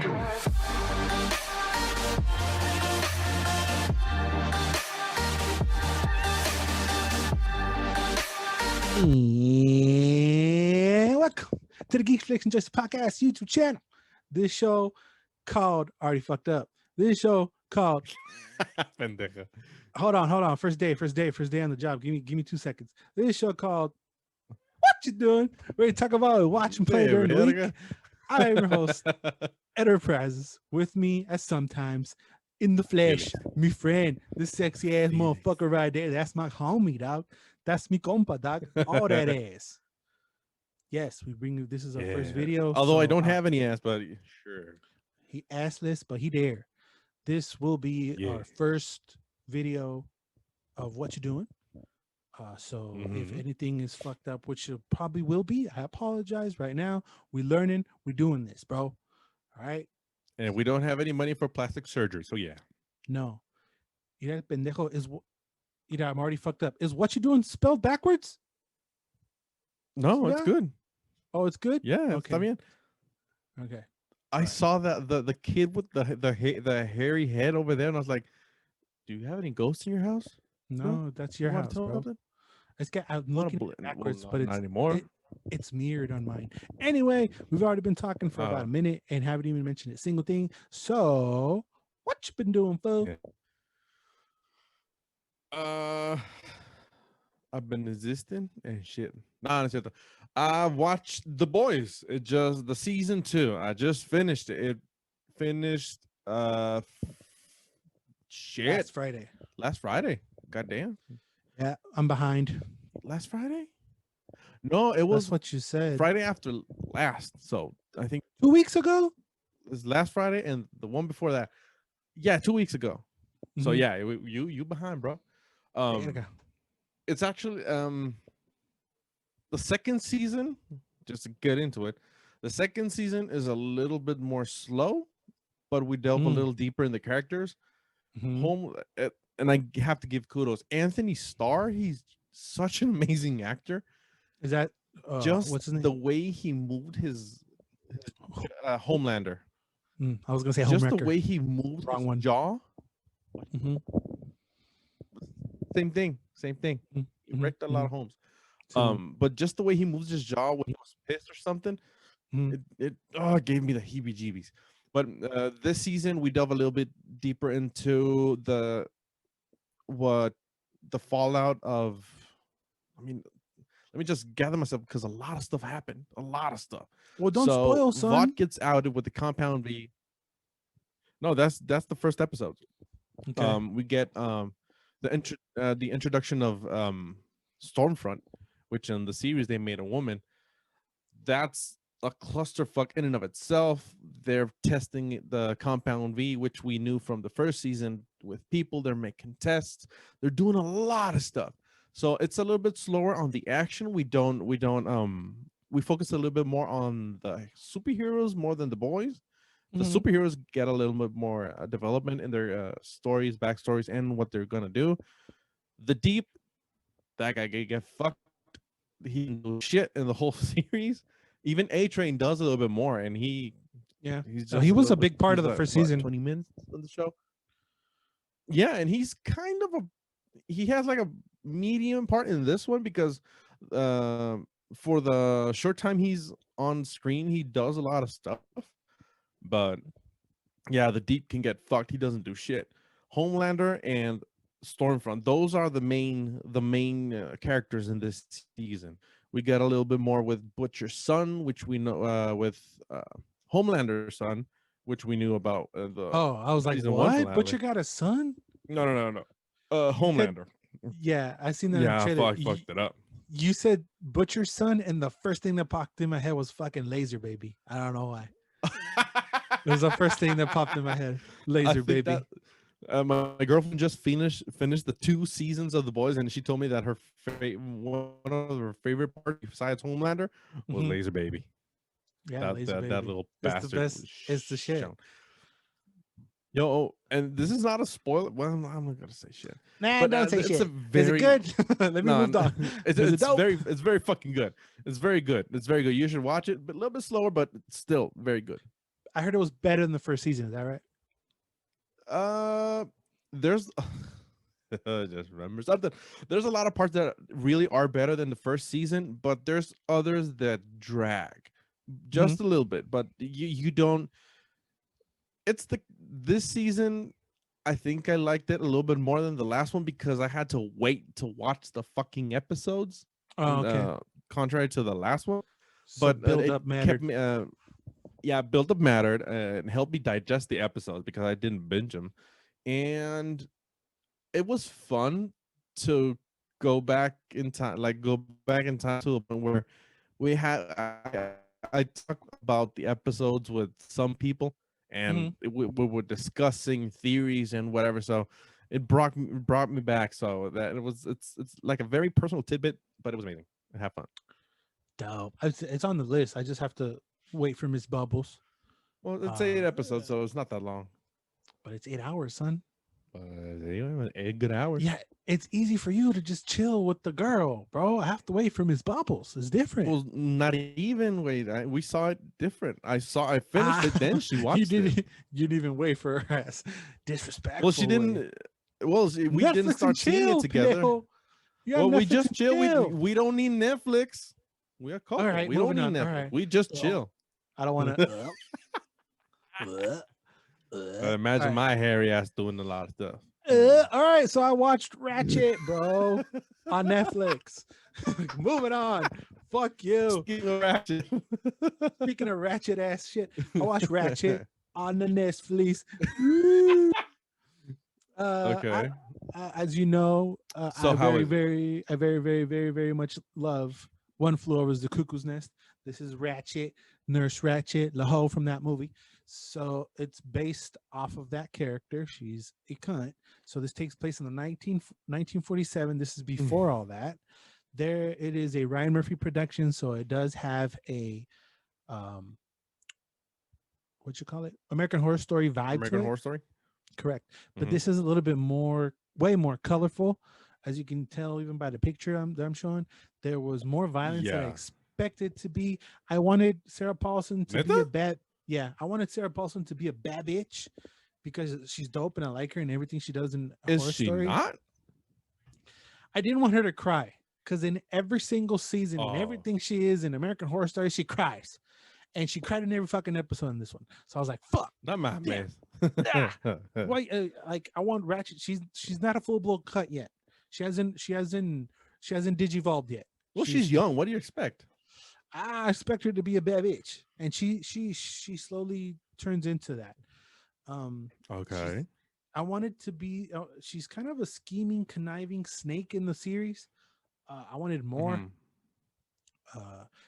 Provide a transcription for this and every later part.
And welcome to the Geeks, and Joysticks podcast YouTube channel. This show called Already Fucked Up. This show called Pendeja. Hold on. First day on the job. Give me 2 seconds. This show called What You Doing? We're going to talk about watch and play during the week. I am your host, Enterprises. With me as sometimes in the flesh, me friend, this sexy ass motherfucker right there. That's my homie, dog. That's me compa, dog. All that ass. Yes, we bring you. This is our first video. Although I don't have any ass, but sure. He assless, but he there. This will be our first video of what you're doing. So if anything is fucked up, which it probably will be, I apologize right now. We're learning. We're doing this, bro. All right. And we don't have any money for plastic surgery, so yeah. No. Mira, pendejo is. Mira, I'm already fucked up. Is what you doing spelled backwards? No, it's good. Oh, it's good. Yeah. Okay. I mean, okay. I saw that the kid with the hairy head over there, and I was like, "Do you have any ghosts in your house?" No, that's your house, bro. I'm looking backwards, but it's not anymore. It's mirrored on mine. Anyway, we've already been talking for about a minute and haven't even mentioned a single thing. So, what you been doing, fool? I've been resisting and shit. Nah, I watched The Boys. It just the season 2. I just finished it. It finished shit last Friday. Goddamn. Yeah, I'm behind. Last Friday? No, it was what you said. Friday after last. So I think 2 weeks ago. It was last Friday and the one before that. Yeah, 2 weeks ago. So yeah, you behind, bro. It's actually the second season. Just to get into it, the second season is a little bit more slow, but we delve a little deeper in the characters. And I have to give kudos. Anthony Starr, he's such an amazing actor. Is that just what's his name? The way he moved his Homelander. I was gonna say just Homewrecker. The way he moved his jaw. Same thing. He wrecked a lot of homes. But just the way he moves his jaw when he was pissed or something, it gave me the heebie-jeebies. But this season we delve a little bit deeper into the fallout of. I mean, let me just gather myself because a lot of stuff happened. A lot of stuff. Well, don't spoil, son. Vought gets outed with the Compound V. No, that's the first episode. Okay. We get the introduction of Stormfront, which in the series they made a woman. That's a clusterfuck in and of itself. They're testing the Compound V, which we knew from the first season with people. They're making tests. They're doing a lot of stuff. So it's a little bit slower on the action. We focus a little bit more on the superheroes more than the boys. The superheroes get a little bit more development in their stories, backstories, and what they're gonna do. The Deep, that guy get fucked. He knows shit in the whole series. Even A-Train does a little bit more, and he was a big part of the first season. 20 minutes of the show. Yeah, and he's kind of he has like a medium part in this one because for the short time he's on screen, he does a lot of stuff. But yeah, the Deep can get fucked. He doesn't do shit. Homelander and Stormfront, those are the main characters in this season. We got a little bit more with Butcher's son, which we know with Homelander's son, which we knew about. I was like, what? Butcher got a son? No. Homelander. Yeah, I seen that. Yeah, I fucked it up. You said Butcher's son, and the first thing that popped in my head was fucking Laser Baby. I don't know why. It was the first thing that popped in my head. Laser Baby. My girlfriend just finished the 2 seasons of The Boys, and she told me that one of her favorite parts besides Homelander was Laser Baby. Yeah, that little bastard. It's the shit. Yo, and this is not a spoiler. Well, I'm not gonna say shit. Nah, don't say shit. Is it good? Let me move on. It's very fucking good. It's very good. You should watch it, but a little bit slower, but it's still very good. I heard it was better than the first season. Is that right? There's just remember something. There's a lot of parts that really are better than the first season, but there's others that drag Mm-hmm. just a little bit. But you don't. It's this season. I think I liked it a little bit more than the last one because I had to wait to watch the fucking episodes. Oh, okay. Contrary to the last one, So but build it up kept mattered. me. Yeah, build up mattered and helped me digest the episodes because I didn't binge them, and it was fun to go back in time, like go back in time to the point where I talked about the episodes with some people, Mm-hmm. and we were discussing theories and whatever. So it brought me back. So that it's like a very personal tidbit, but it was amazing. Have fun. Dope. It's on the list. I just have to wait for Miss Bubbles. Well, it's Uh, 8 episodes, so it's not that long. but it's 8 hours, son. Anyway, 8 good hours. Yeah, it's easy for you to just chill with the girl, bro. I have to wait for Miss Bubbles. It's different. Well, not even wait. We saw it different. I finished it, then she watched you it. didn't. You didn't even wait for her ass. Disrespectful. Well, she didn't. way. Well, we Netflix didn't and start seeing chill, it together. Pineo. You have Well, we Netflix just and chill. chill. We don't need Netflix. We are couple. All right, We don't moving need on. Netflix. All right. We just Well, chill. I don't want to. Imagine All my hairy ass doing a lot of stuff. all right, so I watched Ratched, bro, on Netflix. Moving on. Fuck you. Speaking of Ratched. Speaking of ratchet ass shit, I watched Ratched on the Netflix. Okay. As you know, So I how is it? very much love One Flew Over the Cuckoo's Nest. This is Ratchet, Nurse Ratchet, Laho from that movie. So it's based off of that character. She's a cunt. So this takes place in the 1947. This is before all that. There, it is a Ryan Murphy production, so it does have a what you call it, American Horror Story vibe American to it. Horror Story. Correct, but this is a little bit more, way more colorful, as you can tell even by the picture that I'm showing. There was more violence than I expected to be. I wanted Sarah Paulson to be a bad. Yeah, I wanted Sarah Paulson to be a bad bitch because she's dope and I like her and everything she does in Horror Story. Not? I didn't want her to cry because in every single season and everything she is in American Horror Story, she cries. And she cried in every fucking episode in this one. So I was like, fuck. Not my man. Why like I want Ratchet. She's not a full blown cut yet. She hasn't digivolved yet. Well, she's young. What do you expect? I expect her to be a bad bitch. And she slowly turns into that. Okay. I wanted to be she's kind of a scheming, conniving snake in the series. I wanted more.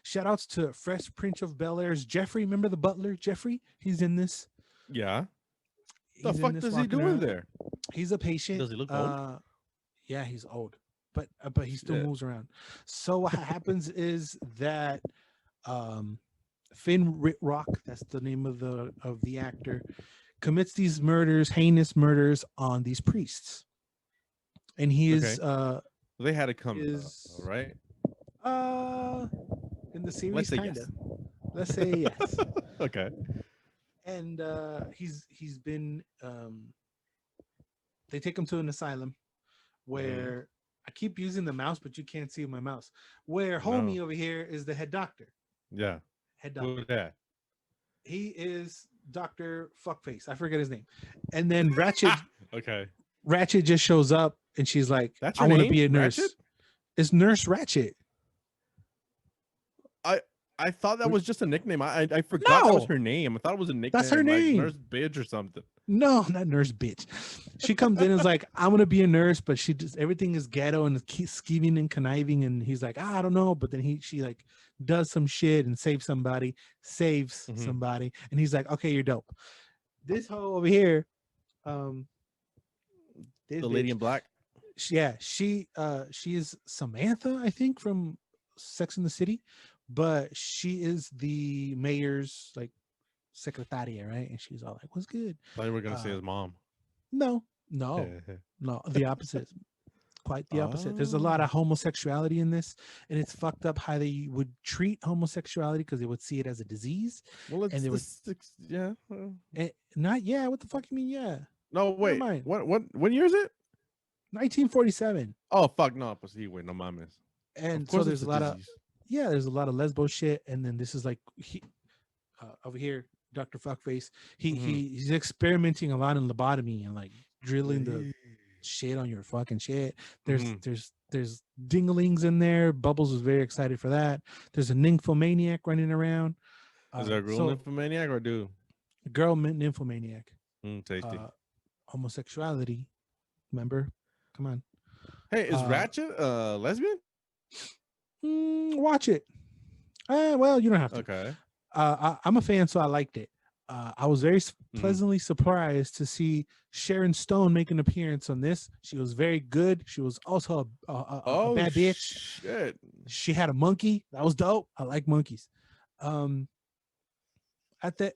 Shout outs to Fresh Prince of Bel-Air's Jeffrey. Remember the butler, Jeffrey? He's in this. Yeah. The fuck does he do in there? He's a patient. Does he look old? Yeah, he's old, but he still moves around. So what happens is that Finn Ritrock, that's the name of the actor, commits these murders, heinous murders on these priests, and he is they had to come right. In the series, kind of. Let's say yes. Okay. And he's been they take him to an asylum where I keep using the mouse, but you can't see my mouse. Where homie over here is the head doctor. Yeah. Head doctor. Who's that? He is Dr. Fuckface. I forget his name. And then Ratchet. Okay. Ratchet just shows up and she's like, That's I want to be a nurse. Ratchet? It's Nurse Ratchet. I thought that was just a nickname. I forgot that was her name. I thought it was a nickname. That's her name. Nurse Bitch or something. No, not Nurse Bitch. She comes in and is like, I'm gonna be a nurse, but she just everything is ghetto and scheming and conniving. And he's like, I don't know. But then she like does some shit and saves somebody, and he's like, okay, you're dope. This hoe over here, the lady in black. She is Samantha, I think, from Sex and the City. But she is the mayor's like secretaria, right? And she's all like, "What's good?" I thought you were gonna say his mom. No, the opposite. Quite the opposite. There's a lot of homosexuality in this, and it's fucked up how they would treat homosexuality because they would see it as a disease. Well, And it's they the would six. Yeah. not yeah. What the fuck you mean? Yeah, No, never wait. mind. What year is it? 1947. Oh fuck no, pues sí, wait, no mames. Of And so course there's it's a a lot of disease. there's a lot of lesbo shit. And then this is like over here, Dr. Fuckface. He's experimenting a lot in lobotomy and like drilling the shit on your fucking shit. There's dinglings in there. Bubbles was very excited for that. There's a nymphomaniac running around. Is there a girl nymphomaniac or dude? Girl nymphomaniac. Tasty. Homosexuality. Remember? Come on. Hey, is Ratched lesbian? Watch it. Well, you don't have to. Okay. I'm a fan, so I liked it. I was very pleasantly surprised to see Sharon Stone make an appearance on this. She was very good. She was also a bad bitch. Shit. She had a monkey. That was dope. I like monkeys. At the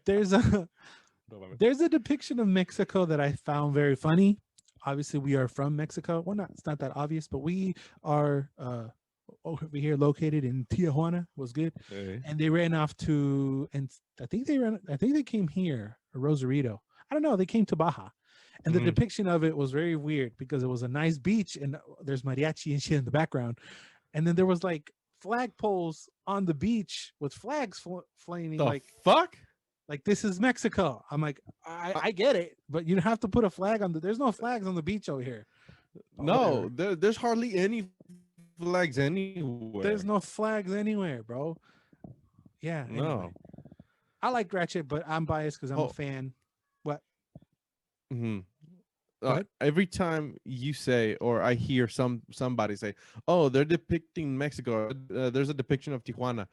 there's a depiction of Mexico that I found very funny. Obviously, we are from Mexico. Well, it's not that obvious, but we are over here located in Tijuana. Was good. Hey. And they ran off to, and I think they came here, or Rosarito. I don't know. They came to Baja. And the depiction of it was very weird because it was a nice beach and there's mariachi and shit in the background. And then there was like flagpoles on the beach with flags flaming. The like fuck? Like, this is Mexico. I'm like, I get it, but you have to put a flag on there's no flags on the beach over here. No, there's hardly any flags anywhere. There's no flags anywhere, bro. Yeah. No. Anyway. I like Ratched, but I'm biased because I'm a fan. What? Every time you say, or I hear somebody say, "Oh, they're depicting Mexico," there's a depiction of Tijuana.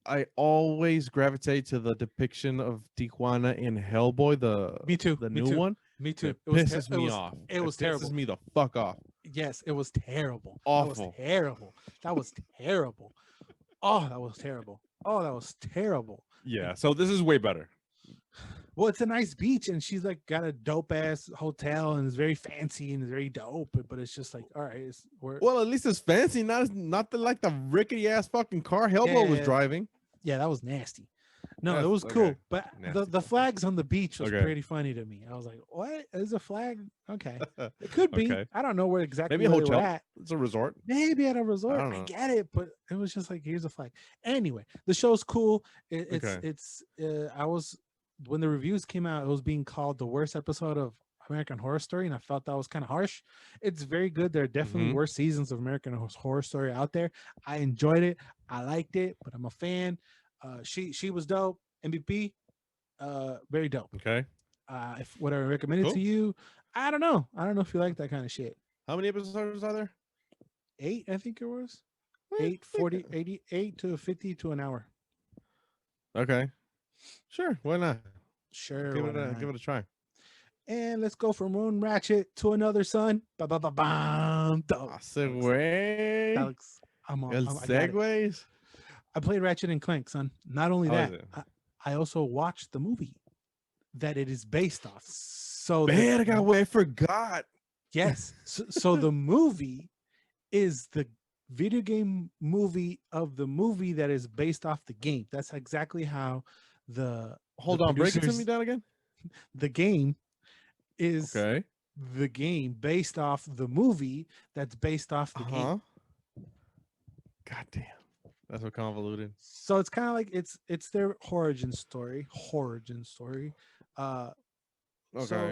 I always gravitate to the depiction of Tijuana in Hellboy, the new one. Me too. It pisses me off. It was terrible. Pisses me the fuck off. Yes, it was terrible. Awful. That was terrible. That was terrible. Oh, that was terrible. Oh, that was terrible. Yeah. So this is way better. Well, it's a nice beach, and she's like got a dope ass hotel, and it's very fancy and it's very dope. But it's just like, all right, well, at least it's fancy, not like the rickety ass fucking car Hellboy was driving. Yeah, that was nasty. No, it was cool, but the flags on the beach was pretty funny to me. I was like, "What is a flag?" Okay, it could be. Okay. I don't know where exactly. Maybe a hotel. At. It's a resort. Maybe at a resort. I get it, but it was just like, here's a flag. Anyway, the show's cool. I was when the reviews came out, it was being called the worst episode of American Horror Story, and I felt that was kind of harsh. It's very good. There are definitely worse seasons of American Horror Story out there. I enjoyed it. I liked it, but I'm a fan. She was dope. MVP, very dope. Okay. If would I recommend it to you? I don't know. I don't know if you like that kind of shit. How many episodes are there? 8, I think it was. 8, 40, 88 to 50 to an hour. Okay. Sure. Why not? Sure. Give it a try. And let's go from one Ratched to another son. Ba-ba-ba-bam. Segue. Alex, segues. I played Ratchet and Clank, son. Not only that, I also watched the movie that it is based off. So I forgot. Yes. So the movie is the video game movie of the movie that is based off the game. That's exactly how Hold on, break it to me down again. The game is the game based off the movie that's based off the game. God damn. That's so convoluted. So it's kind of like it's their origin story. So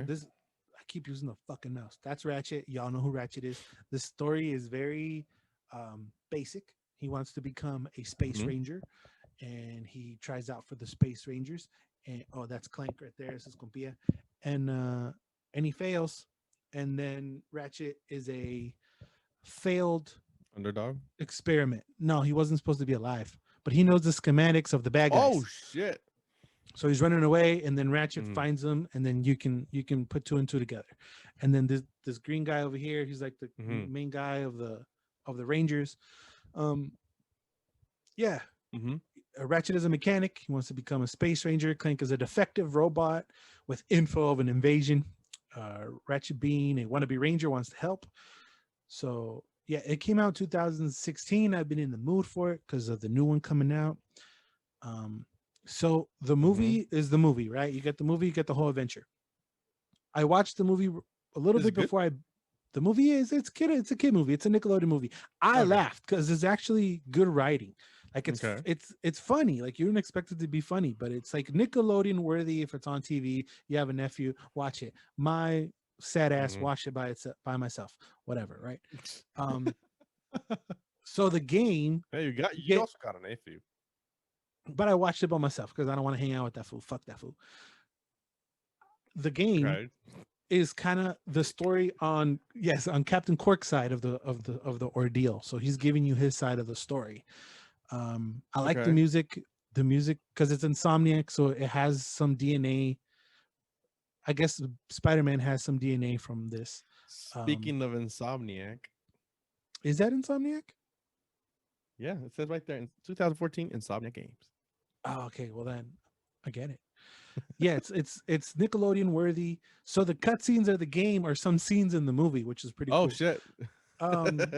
this, I keep using the fucking mouse. That's Ratched. Y'all know who Ratched is. The story is very basic. He wants to become a space ranger, and he tries out for the Space Rangers. And that's Clank right there. This is Compia, and he fails. And then Ratched is a failed underdog experiment. No, he wasn't supposed to be alive, but he knows the schematics of the bad guys. Oh shit. So he's running away, and then Ratched finds him, and then you can put 2 and 2 together. And then this green guy over here, he's like the main guy of the Rangers. Ratched is a mechanic. He wants to become a space ranger. Clank is a defective robot with info of an invasion. Ratchet Bean, a wannabe ranger, wants to help. So yeah, it came out 2016. I've been in the mood for it because of the new one coming out. Um, so the Mm-hmm. movie is the movie, right? You get the movie, you get the whole adventure. I watched the movie a little Is it bit good? before I. The movie is it's a kid movie. It's a Nickelodeon movie. I Okay. laughed because it's actually good writing. Like Okay. it's funny. Like you didn't expect it to be funny, but it's like Nickelodeon worthy. If it's on TV, you have a nephew, watch it. My sad ass Mm-hmm. watch it by myself. Whatever, right? Um. So the game Hey, you you get, also got an nephew. but I watched it by myself because I don't want to hang out with that fool. Fuck that fool. The game Okay. is kind of the story on, yes, on Captain Cork's side of the ordeal. So he's giving you his side of the story. I like Okay. the music because it's Insomniac, so it has some DNA. I guess Spider-Man has some DNA from this. Um, Speaking of Insomniac, is that Insomniac? yeah, it says right there in 2014 Insomniac Games. Oh, okay. Well then, I get it. Yeah, it's Nickelodeon worthy. So the cutscenes of the game are some scenes in the movie, which is pretty Oh cool. shit. Um,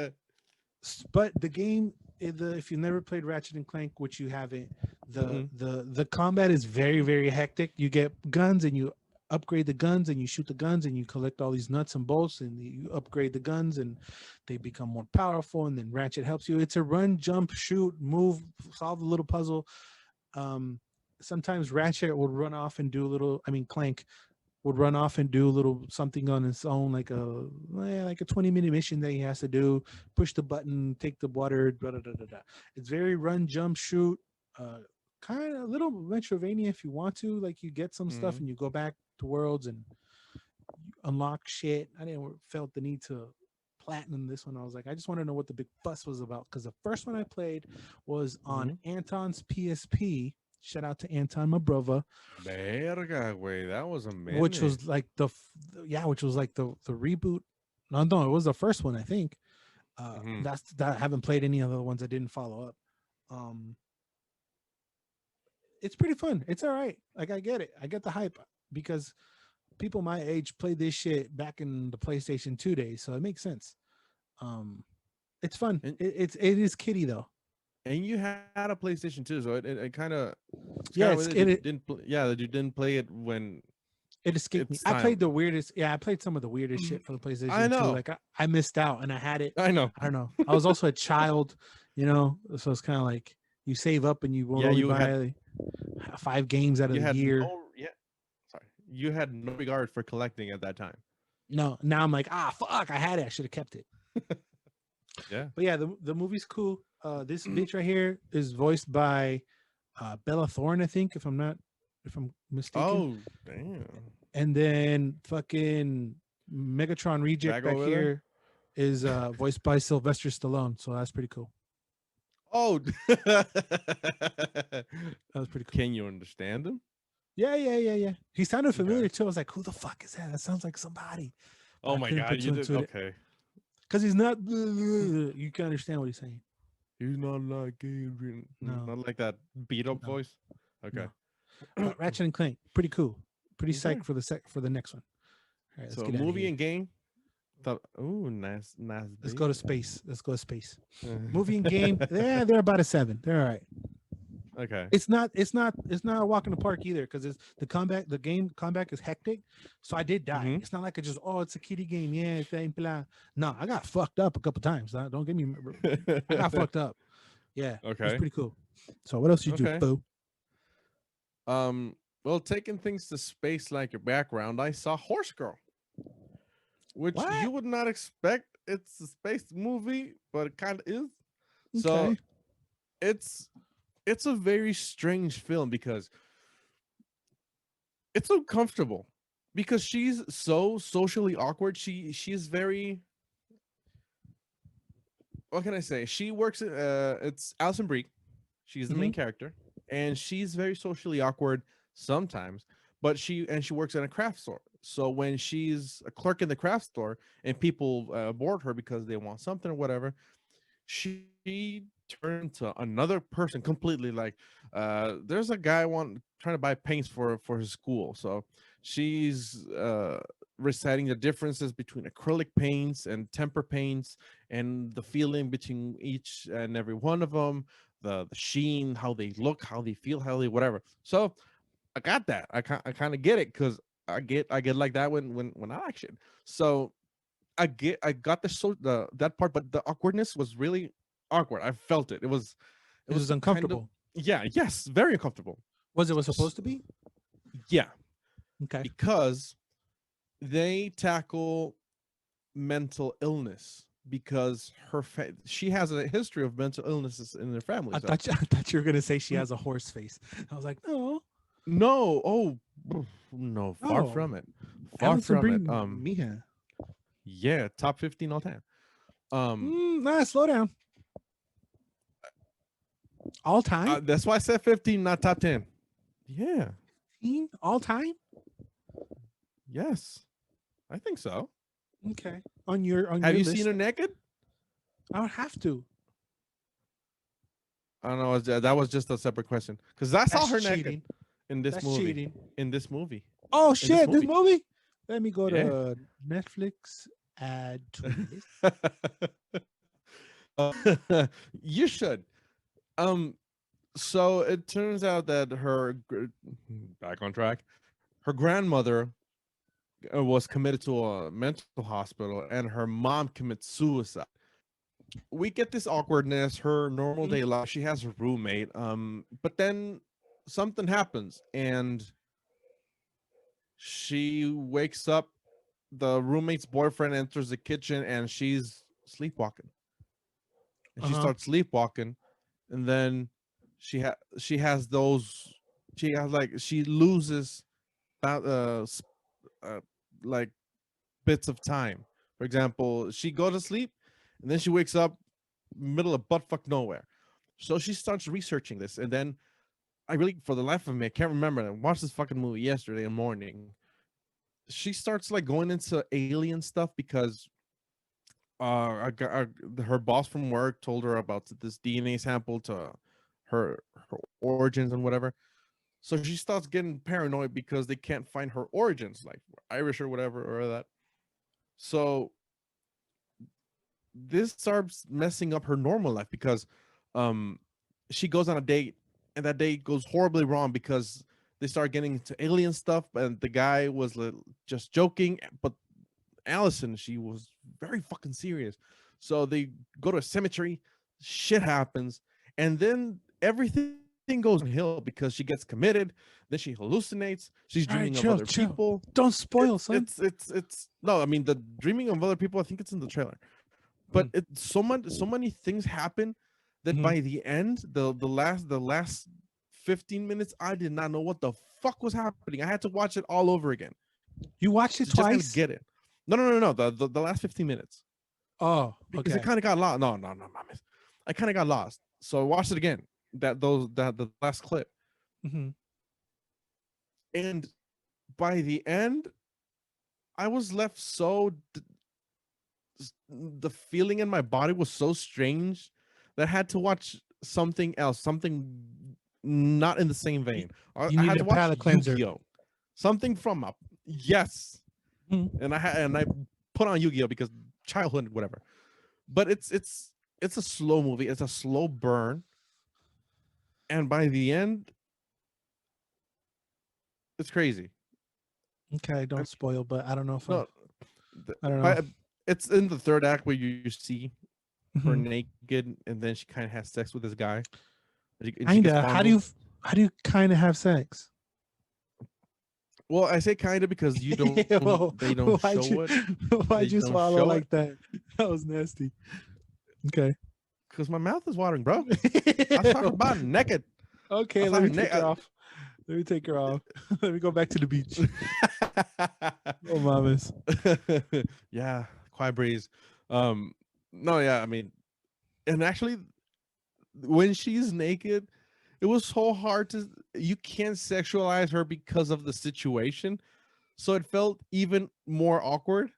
but the game, if you never played Ratchet and Clank, which you haven't, the Mm-mm. the the combat is very very hectic. You get guns and you upgrade the guns and you shoot the guns and you collect all these nuts and bolts and you upgrade the guns and they become more powerful and then Ratchet helps you. It's a run, jump, shoot, move, solve a little puzzle. Um, Sometimes Ratchet would run off and do a little. I mean, Clank would run off and do a little something on his own, like a 20-minute mission that he has to do. Push the button, take the water. Da, da, da, da, da. It's very run, jump, shoot. Uh, Kind of a little Metrovania if you want to. Like you get some stuff Mm. and you go back to worlds and you unlock shit. I didn't felt the need to platinum this one. I was like, I just want to know what the big fuss was about because the first one I played was on Mm-hmm. Anton's PSP. Shout out to Anton, my brother, Verga, güey, that was a which minute. was like yeah, which was like the reboot. No, it was the first one, I think. Mm-hmm. That's that I haven't played any other ones I didn't follow up. Um, it's pretty fun. It's all right. Like I get it. I get the hype because people my age played this shit back in the PlayStation 2 days, so it makes sense. Um, it's fun. And It is kiddie though. you had a PlayStation 2, so it kind of it's kind Yeah, of what it is. You it didn't yeah, that you didn't play it when it escaped me. it's I played time. the weirdest. Yeah, I played some of the weirdest shit for the I PlayStation 2. know. Like I missed out and I had it. I know. I don't know. I was also a child, so it's kind of like you save up and you won't Yeah, only you had buy 5 games out of you the had year. no yeah, sorry. You had no regard for collecting at that time. No, now I'm like, fuck, I had it. I should have kept it. Yeah. But yeah, the movie's cool. This bitch right here is voiced by Bella Thorne, I think, if I'm mistaken. Oh, damn. And then fucking Megatron Reject Drago back over there? here is voiced by Sylvester Stallone. So that's pretty cool. Oh. That was pretty cool. Can you understand him? Yeah. He sounded Okay. familiar too. I was like, who the fuck is that? That sounds like somebody. But Oh I my couldn't god, put you two and did two okay. because he's not. You can understand what he's saying. He's not like Adrian. No, Not like that beat up no, voice. Okay. no. But Ratchet and Clank, pretty cool. Pretty Okay. psyched for the next one. All right, let's So get out of movie here. and game. Thought, oh, nice Let's go to baby. space. Let's go to space. Movie and game, they're about a 7. They're all right. Okay. It's not a walk in the park either because it's the game combat is hectic. So I did die. Mhm. It's not like it's a kiddie game. Yeah, blah. No, I got fucked up a couple times. Don't get me. I got fucked up. Yeah, it was Okay. pretty cool. So what else did you do, Okay. boo? Well, taking things to space like your background, I saw Horse Girl, which What? you would not expect. It's a space movie, but it kind of is. So Okay. it's a very strange film because it's uncomfortable because she's so socially awkward. She's very, what can I say? She works it's Alison Brie. She's the Mm-hmm. main character, and she's very socially awkward sometimes. But she works in a craft store. So when she's a clerk in the craft store and people board her because they want something or whatever, she turned to another person completely. Like there's a guy trying to buy paints for his school, so she's reciting the differences between acrylic paints and temper paints and the feeling between each and every one of them, the sheen, how they look, how they feel, how they whatever. So I got that. I kind of get it because I get like that when I action. So I got the that part, but the awkwardness was really awkward. I felt it. It was It was kind of uncomfortable. yes, very uncomfortable. Was supposed to be? Yeah, Okay. because they tackle mental illness because she has a history of mental illnesses in their family. I thought you were gonna say she has a horse face. I was like, no, No, oh no, far no. from it. Far Allison from it. bring me here. Yeah, top 15 all time. Nah, slow down. All time? That's why I said 15, not top 10. Yeah. All time? Yes. I think so. Okay. On your Have you list, seen her naked? I would have to. I don't know. That was just a separate question because I saw her cheating. naked in this That's movie. cheating. In this movie. Oh shit! This movie. movie. Let me go to Netflix. Add to list. You should. So it turns out that back on track, her grandmother was committed to a mental hospital, and her mom commits suicide. We get this awkwardness. Her normal day life. She has a roommate. But then something happens, and she wakes up. The roommate's boyfriend enters the kitchen, and she's sleepwalking. And she starts sleepwalking, and then she has those. She loses like bits of time. For example, she goes to sleep, and then she wakes up middle of buttfuck nowhere. So she starts researching this, and then I really, for the life of me, I can't remember. I watched this fucking movie yesterday morning. She starts like going into alien stuff because her boss from work told her about this DNA sample to her origins and whatever. So she starts getting paranoid because they can't find her origins, like Irish or whatever or that. So this starts messing up her normal life because she goes on a date, and that date goes horribly wrong because they start getting into alien stuff, and the guy was just joking, but Allison, she was very fucking serious. So they go to a cemetery, shit happens, and then everything goes downhill because she gets committed, then she hallucinates, she's dreaming of other people. Don't spoil, son. It's no, I mean the dreaming of other people, I think it's in the trailer. But it's so many things happen that by the end, the last 15 minutes, I did not know what the fuck was happening. I had to watch it all over again. You watched it twice? Just get it. No. The last 15 minutes. Oh, because it kind of got lost. No, I kind of got lost. So I watched it again. The last clip. And by the end, I was left so the feeling in my body was so strange that I had to watch something else, something not in the same vein. I had to watch Yu-Gi-Oh, something from up. Yes. And I put on Yu-Gi-Oh because childhood, whatever. But it's a slow movie. It's a slow burn, and by the end, it's crazy. Okay, don't spoil. But I don't know if no, I don't know. It's in the third act where you see her naked, and then she kind of has sex with this guy. Kinda. How do you kind of have sex? Well, I say kind of because you don't. They don't show it. Why'd you swallow like that? That was nasty. Okay. Because my mouth is watering, bro. I talk about naked. Okay, let me take her off. Let me take her off. Let me go back to the beach. Oh, mamas. Yeah, quiet breeze. No, yeah, I mean, and actually, when she's naked, it was so hard to. You can't sexualize her because of the situation, so it felt even more awkward.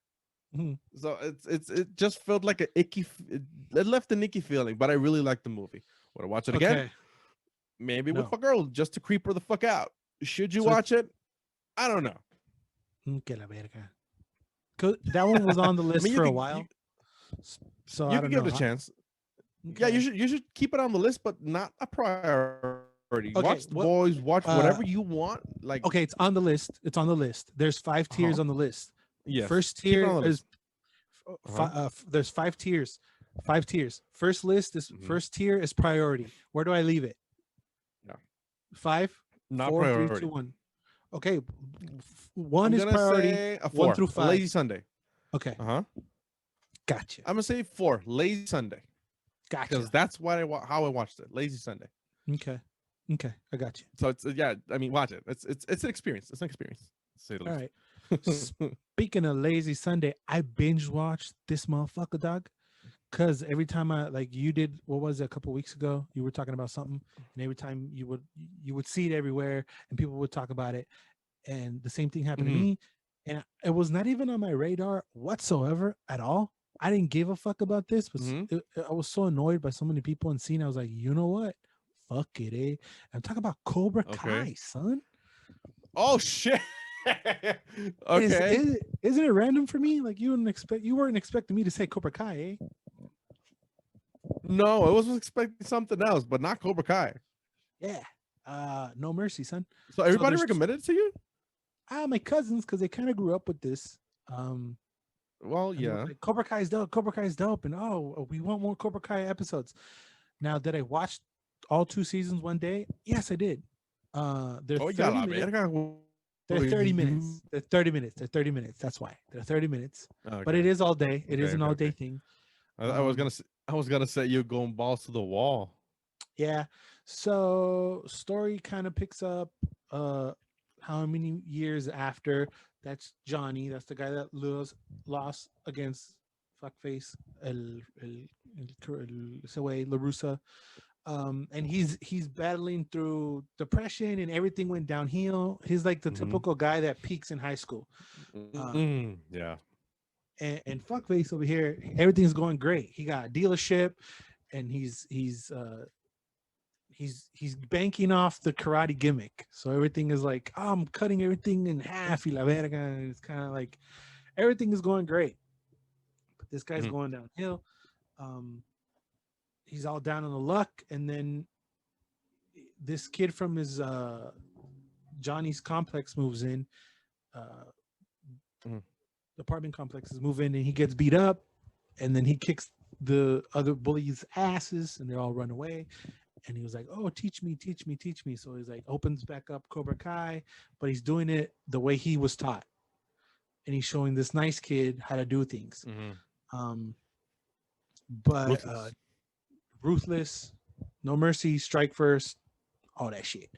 So it just felt like an icky. It left an icky feeling, but I really liked the movie. Would I watch it again? Maybe with my girl just to creep her the fuck out. Should you watch it? I don't know. Que la verga. That one was on the I list mean, for a while. So I you don't could give know. it a chance. Okay. Yeah, you should keep it on the list, but not a priority. Okay, Watch the boys, watch whatever you want. Like, okay, it's on the list. It's on the list. There's 5 tiers on the list. yes, First keep it on tier the is list. there's 5 tiers. 5 tiers. First list is first tier is priority. Where do I leave it? Yeah. 5, Not 4, 3, priority. 2, 1. Okay, 1 I'm is gonna priority. say a 1 4. through A 5. lazy Sunday. Okay, gotcha. I'm gonna say 4. Lazy Sunday. Gotcha. Because that's what how I watched it. Lazy Sunday. Okay, I got you. So it's yeah. I mean, watch it. It's an experience. It's an experience. To say the All least. right. Speaking of lazy Sunday, I binge watched this motherfucker, dog. Cause every time I like you did, what was it a couple weeks ago? You were talking about something, and every time you would see it everywhere, and people would talk about it, and the same thing happened to me, and it was not even on my radar whatsoever at all. I didn't give a fuck about this, but I was so annoyed by so many people and seeing. I was like, you know what? Fuck it, eh? I'm talking about Cobra Kai, son. Oh shit. Okay. Isn't it random for me? Like you weren't expecting me to say Cobra Kai, eh? No, I was expecting something else, but not Cobra Kai. Yeah. No mercy, son. So everybody recommended it to you? My cousins, because they kind of grew up with this. Well, yeah. Like, Cobra Kai is dope. Cobra Kai is dope, and we want more Cobra Kai episodes. Now, did I watch all 2 seasons one day? Yes, I did. They're 30 minutes. They're 30 minutes. They're 30 minutes. They're 30 minutes. That's why they're 30 minutes. Okay. But it is all day. It is an all day thing. I was gonna say you going balls to the wall. Yeah. So story kind of picks up how many years after. That's Johnny. That's the guy that lost against fuckface ese way LaRussa. And he's battling through depression and everything went downhill. He's like the typical guy that peaks in high school. Yeah. And fuckface over here, everything's going great. He got a dealership, and he's banking off the karate gimmick. So everything is like, oh, I'm cutting everything in half. Y la verga. And it's kind of like everything is going great, but this guy's going downhill. He's all down on the luck, and then this kid from his Johnny's complex moves in. The apartment complexes move in, and he gets beat up, and then he kicks the other bullies' asses, and they all run away. And he was like, oh, teach me. So he's like, opens back up Cobra Kai, but he's doing it the way he was taught. And he's showing this nice kid how to do things. But ruthless, no mercy, strike first, all that shit.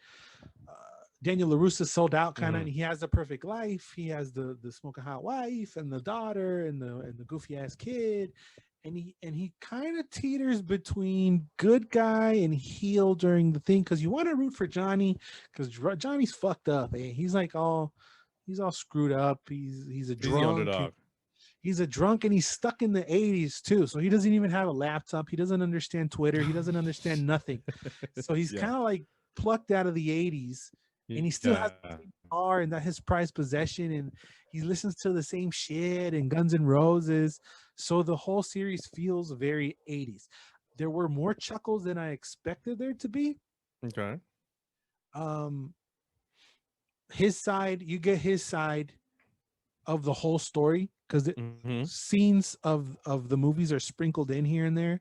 Daniel LaRussa sold out kind of, and he has the perfect life. He has the smoking hot wife and the daughter and the goofy ass kid. And he kind of teeters between good guy and heel during the thing, because you want to root for Johnny, because Johnny's fucked up. He's all screwed up. He's a drunk. He's a drunk, and he's stuck in the 80s too. So he doesn't even have a laptop. He doesn't understand Twitter. He doesn't understand nothing. So he's kind of like plucked out of the 80s, and he still has the same car and that his prized possession, and he listens to the same shit and Guns N' Roses. So the whole series feels very 80s. There were more chuckles than I expected there to be. Okay. His side, you get his side of the whole story, because scenes of the movies are sprinkled in here and there.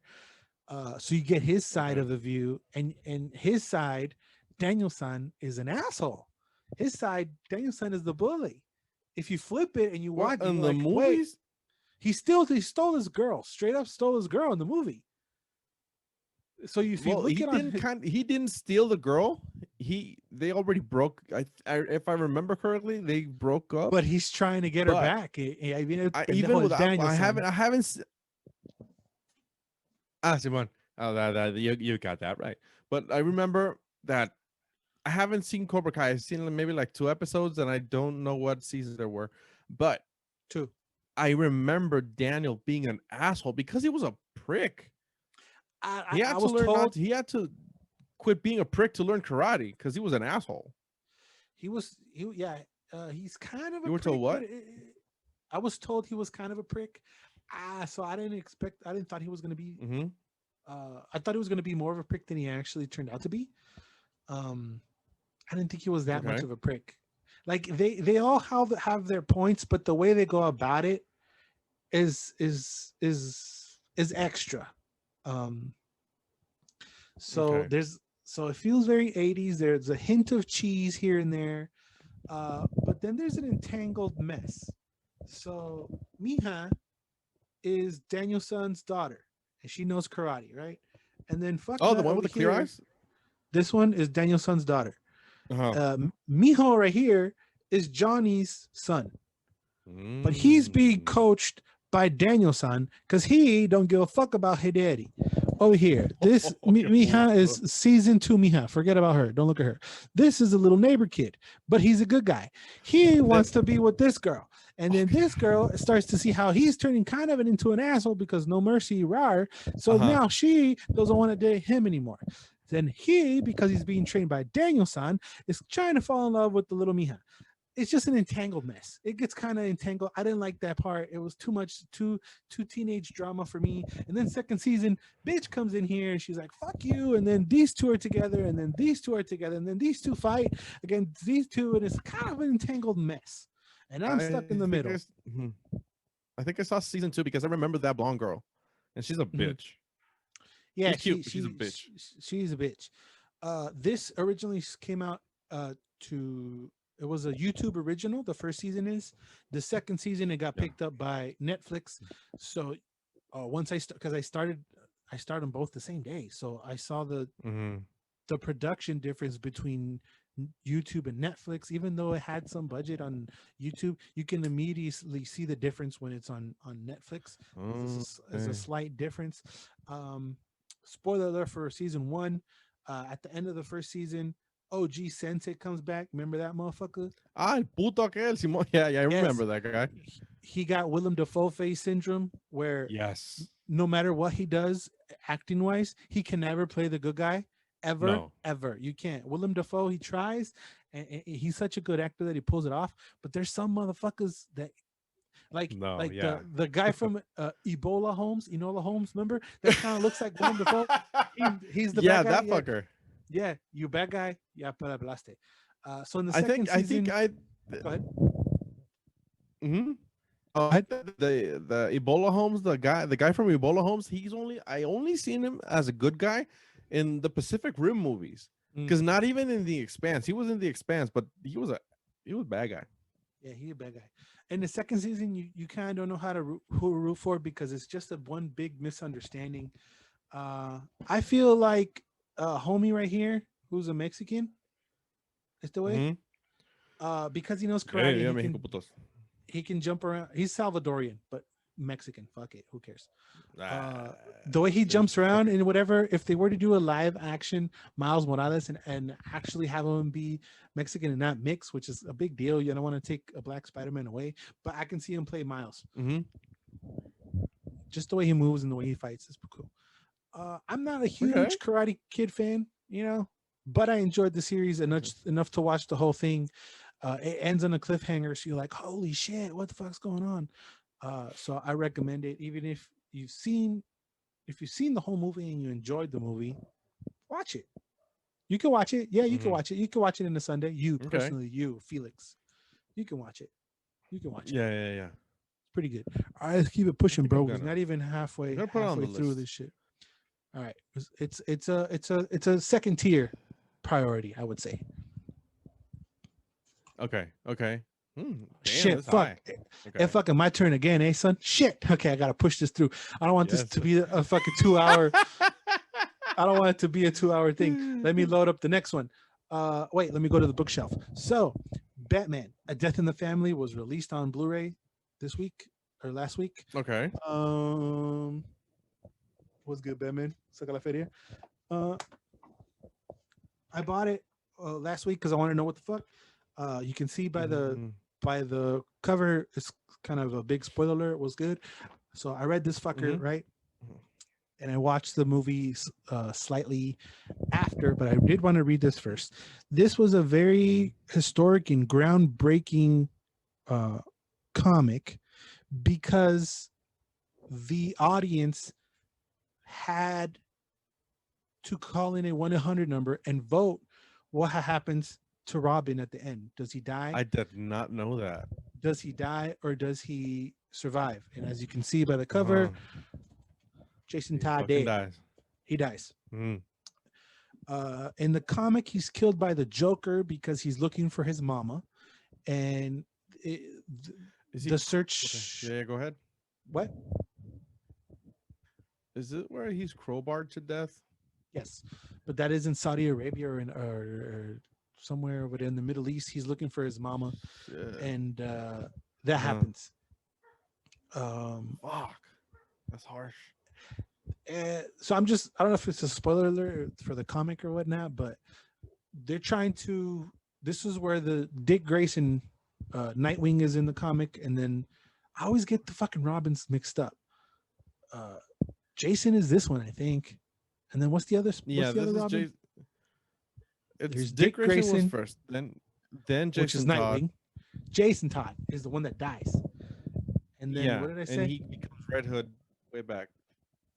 So you get his side of the view, and his side, Daniel-san, is an asshole. His side, Daniel-san, is the bully. If you flip it and you watch in the movies, he stole his girl, straight up stole his girl in the movie. So if you look he didn't steal the girl. They already broke. If I remember correctly, they broke up. But he's trying to get her back. I haven't. Simon. Oh, you got that right. But I remember that I haven't seen Cobra Kai. I've seen maybe like 2 episodes, and I don't know what seasons there were. But 2. I remember Daniel being an asshole because he was a prick. He had to quit being a prick to learn karate because he was an asshole. He's kind of. You were told what? I was told he was kind of a prick. So I didn't thought he was gonna be. Mm-hmm. I thought he was gonna be more of a prick than he actually turned out to be. Um, I didn't think he was that much Okay. of a prick. Like they all have their points, but the way they go about it is extra. Um, so Okay. so it feels very 80s. There's a hint of cheese here and there, but then there's an entangled mess. So Mija is Daniel-san's daughter, and she knows karate, right? And then fuck Oh, the nut one over with the clear here. eyes. This one is Daniel-san's daughter. Uh-huh. Mijo right here is Johnny's son, but he's being Mm. coached by Daniel-san because he don't give a fuck about her daddy. Over here, this Mija is season 2 Mija. Forget about her. Don't look at her. This is a little neighbor kid, but he's a good guy. He wants to be with this girl. And then this girl starts to see how he's turning kind of into an asshole because no mercy, rar. So now she doesn't want to date him anymore. Then he, because he's being trained by Daniel-san, is trying to fall in love with the little Mija. It's just an entangled mess. It gets kind of entangled. I didn't like that part. It was too much, too teenage drama for me. And then second season, bitch comes in here and she's like, "Fuck you!" And then these two are together, and then these two are together, and then these two fight against these two, and it's kind of an entangled mess. And I'm stuck in the middle. I think I saw season 2 because I remember that blonde girl, and she's a Mhm. bitch. Yeah, She's cute, but she's a bitch. she's a bitch. This originally came out to it was a YouTube original. The first season is. The second season it got Yeah. picked up by Netflix. So once because I started them both the same day, so I saw Mm-hmm. the production difference between YouTube and Netflix. Even though it had some budget on YouTube, you can immediately see the difference when it's on Netflix. There's a slight difference. Spoiler alert for season 1. At the end of the first season, OG Sensei comes back. Remember that motherfucker? Ah, el puto aquel, Simón. Yeah, I Yes. remember that guy. He got Willem Dafoe face syndrome, where Yes. no matter what he does, acting wise, he can never play the good guy. Ever. You can't. Willem Dafoe, he tries, and he's such a good actor that he pulls it off. But there's some motherfuckers that the guy from Enola Holmes, remember? That kind of looks like Willem Dafoe. He's the bad guy. That fucker. Yeah, you bad guy. Yeah, para blaste. So in the I second season, think I. Go ahead. Mm-hmm. The Ebola Holmes, the guy from Ebola Holmes, I only seen him as a good guy in the Pacific Rim movies. Because not even in The Expanse. He was in The Expanse, but he was a bad guy. Yeah, he's a bad guy. In the second season, you kind of don't know who to root for because it's just one big misunderstanding. I feel like homie right here, who's a Mexican, is the way. Because he knows karate, he can jump around. He's Salvadorian, but Mexican. Fuck it, who cares? The way he jumps around and whatever. If they were to do a live action Miles Morales and actually have him be Mexican and not mix, which is a big deal. You don't want to take a black Spider-Man away, but I can see him play Miles. Just the way he moves and the way he fights is cool. I'm not a huge Karate Kid fan, but I enjoyed the series enough to watch the whole thing. It ends on a cliffhanger, so you're like, holy shit, what the fuck's going on? So I recommend it. Even if you've seen the whole movie and you enjoyed the movie, watch it. You can watch it. Yeah, you can watch it. You can watch it in a Sunday. Personally, Felix, you can watch it. You can watch it. Yeah. It's pretty good. All right, let's keep it pushing, bro. We're not even halfway through this shit. All right, it's a second tier priority, I would say. Okay. Damn, shit, fuck. It's fucking my turn again, eh, son? Shit. Okay, I gotta push this through. I don't want this to be a fucking 2 hour. I don't want it to be a 2 hour thing. Let me load up the next one. Wait, let me go to the bookshelf. So, Batman: A Death in the Family was released on Blu-ray this week or last week. Okay. What's good, Batman? Saca la feria. I bought it last week because I want to know what the fuck. You can see by the cover, it's kind of a big spoiler alert. It was good. So I read this fucker, right? And I watched the movie slightly after, but I did want to read this first. This was a very historic and groundbreaking comic because the audience had to call in a 1-800 number and vote what happens to Robin at the end. Does he die? I did not know that. Does he die or does he survive? And as you can see by the cover, Uh-huh. Jason He Todd fucking dead. dies. He dies. Mm. In the comic, he's killed by the Joker because he's looking for his mama, and the search. Okay. Yeah, go ahead. What? Is it where he's crowbarred to death? Yes, but that is in Saudi Arabia or somewhere over there in the Middle East. He's looking for his mama, Shit. and that happens. Fuck, that's harsh. So I don't know if it's a spoiler alert for the comic or whatnot, but they're trying to. This is where the Dick Grayson Nightwing is in the comic, and then I always get the fucking Robins mixed up. Jason is this one, I think, and then what's the other? Yeah, what's the this other is Robin? It's Dick Grayson was first, then Jason which is Todd. Nightwing. Jason Todd is the one that dies, and then what did I say? And he becomes Red Hood way back.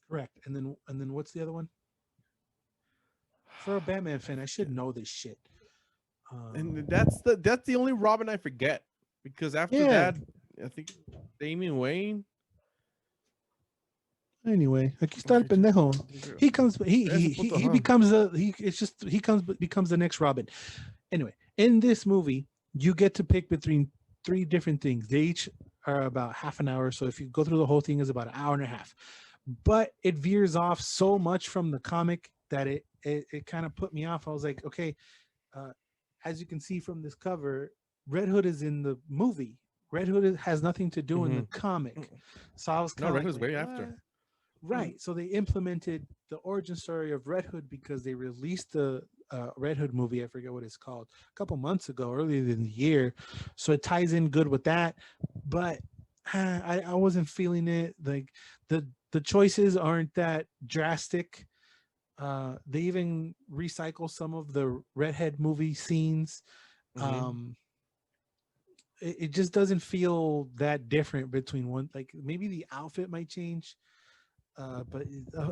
Correct, and then what's the other one? For a Batman fan, I should know this shit. And that's the only Robin I forget, because after that, I think Damian Wayne. Anyway, aquí está el pendejo. He comes, he becomes becomes the next Robin. Anyway, in this movie, you get to pick between 3 different things. They each are about half an hour. So if you go through the whole thing, is about an hour and a half. But it veers off so much from the comic that it kind of put me off. I was like, okay, as you can see from this cover, Red Hood is in the movie. Red Hood has nothing to do in the comic. So I was kind of Red Hood's way after. Right. So they implemented the origin story of Red Hood because they released the Red Hood movie. I forget what it's called, a couple months ago, earlier in the year. So it ties in good with that. But I wasn't feeling it. Like the choices aren't that drastic. They even recycle some of the Redhead movie scenes. It just doesn't feel that different between one. Like maybe the outfit might change. But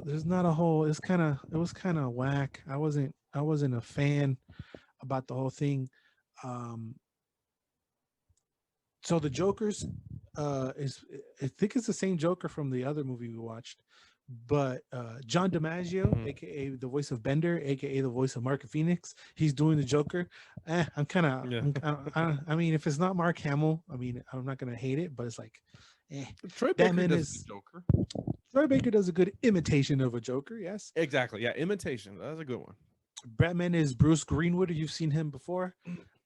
there's not a whole. It was kind of whack. I wasn't a fan about the whole thing. So the Joker's is, I think it's the same Joker from the other movie we watched, but John DiMaggio, aka the voice of Bender, aka the voice of Mark Phoenix, he's doing the Joker. I'm kind of. I mean, if it's not Mark Hamill, I mean, I'm not gonna hate it, but it's like, Troy Baker does a Joker. Troy Baker does a good imitation of a Joker. Yes, exactly. Yeah, imitation. That's a good one. Batman is Bruce Greenwood. You've seen him before.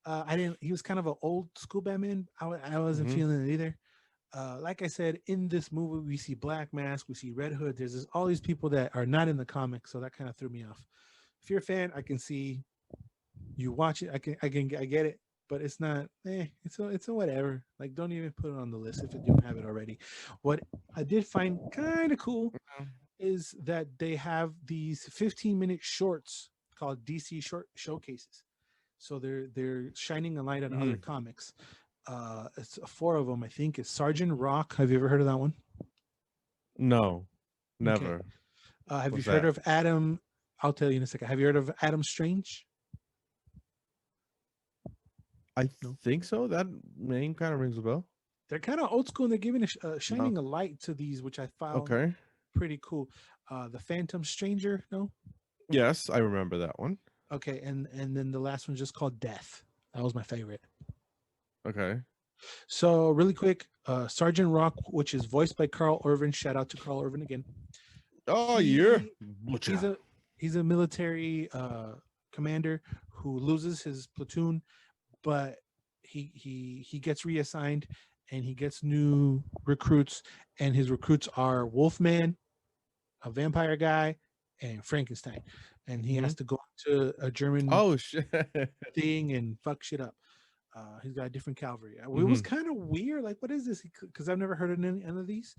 I didn't. He was kind of an old school Batman. I wasn't feeling it either. Like I said, in this movie, we see Black Mask, we see Red Hood. There's all these people that are not in the comics, so that kind of threw me off. If you're a fan, I can see you watch it. I get it, but it's not. It's a whatever. Like, don't even put it on the list if you don't have it already. What I did find kind of cool is that they have these 15-minute shorts called DC short showcases. So they're shining a light on other comics. It's 4 of them, I think. It's Sergeant Rock. Have you ever heard of that one? No, never. Okay. Have you heard of Adam? I'll tell you in a second. Have you heard of Adam Strange? I think so. That name kind of rings a bell. They're kind of old school, and they're giving shining a light to these, which I found pretty cool. The Phantom Stranger, no? Yes, I remember that one. Okay, and then the last one's just called Death. That was my favorite. Okay. So really quick, Sergeant Rock, which is voiced by Carl Urban. Shout out to Carl Urban again. Oh, he's a military commander who loses his platoon, but he gets reassigned and he gets new recruits, and his recruits are Wolfman, a vampire guy, and Frankenstein, and he has to go to a German thing and fuck shit up. He's got a different cavalry. It was kind of weird. Like, what is this? Because I've never heard of any of these.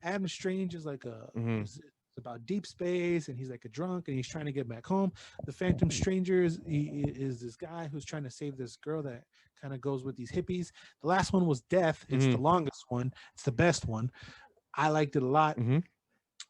Adam Strange is like a about deep space, and he's like a drunk, and he's trying to get back home. The Phantom Strangers is this guy who's trying to save this girl that kind of goes with these hippies. The last one was Death. It's the longest one. It's the best one. I liked it a lot.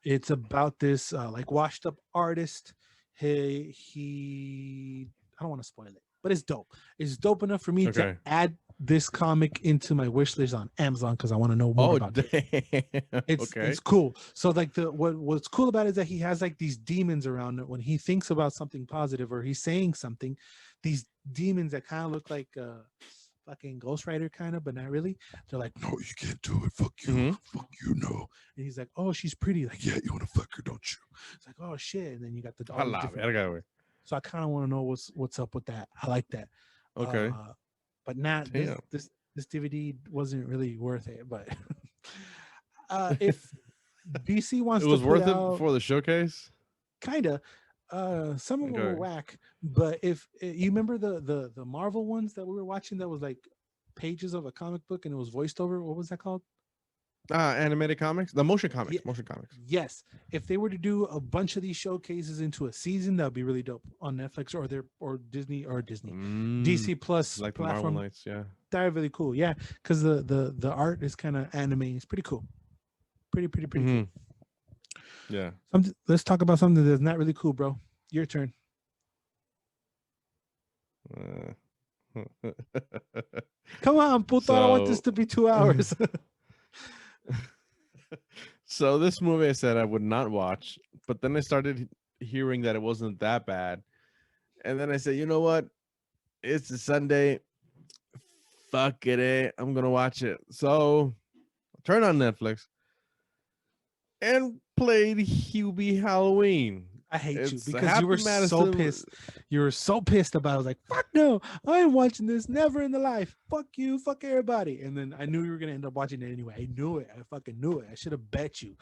It's about this like washed up artist. He I don't want to spoil it, but it's dope. It's dope enough for me to add this comic into my wish list on Amazon because I want to know more about it. It's cool. So like what's cool about it is that he has like these demons around it when he thinks about something positive or he's saying something. These demons that kind of look like fucking Ghost Rider kind of, but not really. They're like, no, you can't do it. Fuck you. Fuck you, no. And he's like, oh, she's pretty. Like, yeah, you want to fuck her, don't you? It's like, oh shit. And then you got the all these different. So I kind of want to know what's up with that. I like that. Okay. But not this DVD wasn't really worth it. But if DC wants to, it was worth it for the showcase. Kinda. Some of them were whack, but if you remember the Marvel ones that we were watching, that was like pages of a comic book and it was voiced over. What was that called? Animated comics, the motion comics. Motion comics. Yes, if they were to do a bunch of these showcases into a season, that would be really dope on Netflix or Disney DC Plus like platform. The Marvel Knights, yeah, that would be really cool. Yeah, because the art is kind of anime. It's pretty cool. Pretty cool. Yeah. Let's talk about something that's not really cool, bro. Your turn. Come on, puto. I want this to be 2 hours. So this movie I said I would not watch, but then I started hearing that it wasn't that bad. And then I said, you know what? It's a Sunday. Fuck it. I'm going to watch it. So I turned on Netflix and played Hubie Halloween. I hate you because you were so pissed. You were so pissed about it. I was like, fuck no, I ain't watching this. Never in the life. Fuck you. Fuck everybody. And then I knew you were going to end up watching it anyway. I knew it. I fucking knew it. I should have bet you.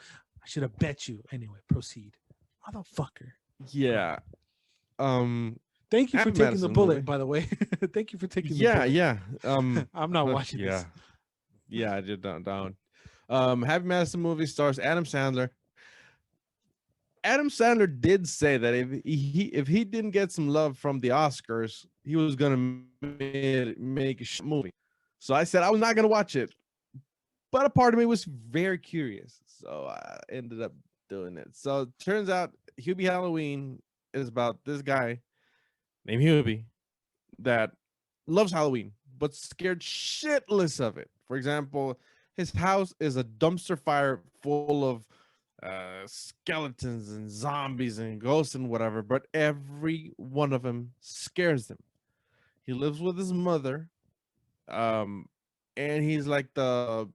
Anyway, proceed. Motherfucker. Yeah. Thank you for taking the bullet, by the way. Thank you for taking the bullet. Yeah. I'm not watching this. Yeah, I did down. Happy Madison movie stars Adam Sandler. Adam Sandler did say that if he didn't get some love from the Oscars, he was gonna make a movie. So I said I was not gonna watch it, but a part of me was very curious, so I ended up doing it. So it turns out Hubie Halloween is about this guy named Hubie that loves Halloween but scared shitless of it. For example, his house is a dumpster fire full of skeletons and zombies and ghosts and whatever, but every one of them scares him. He lives with his mother, and he's like the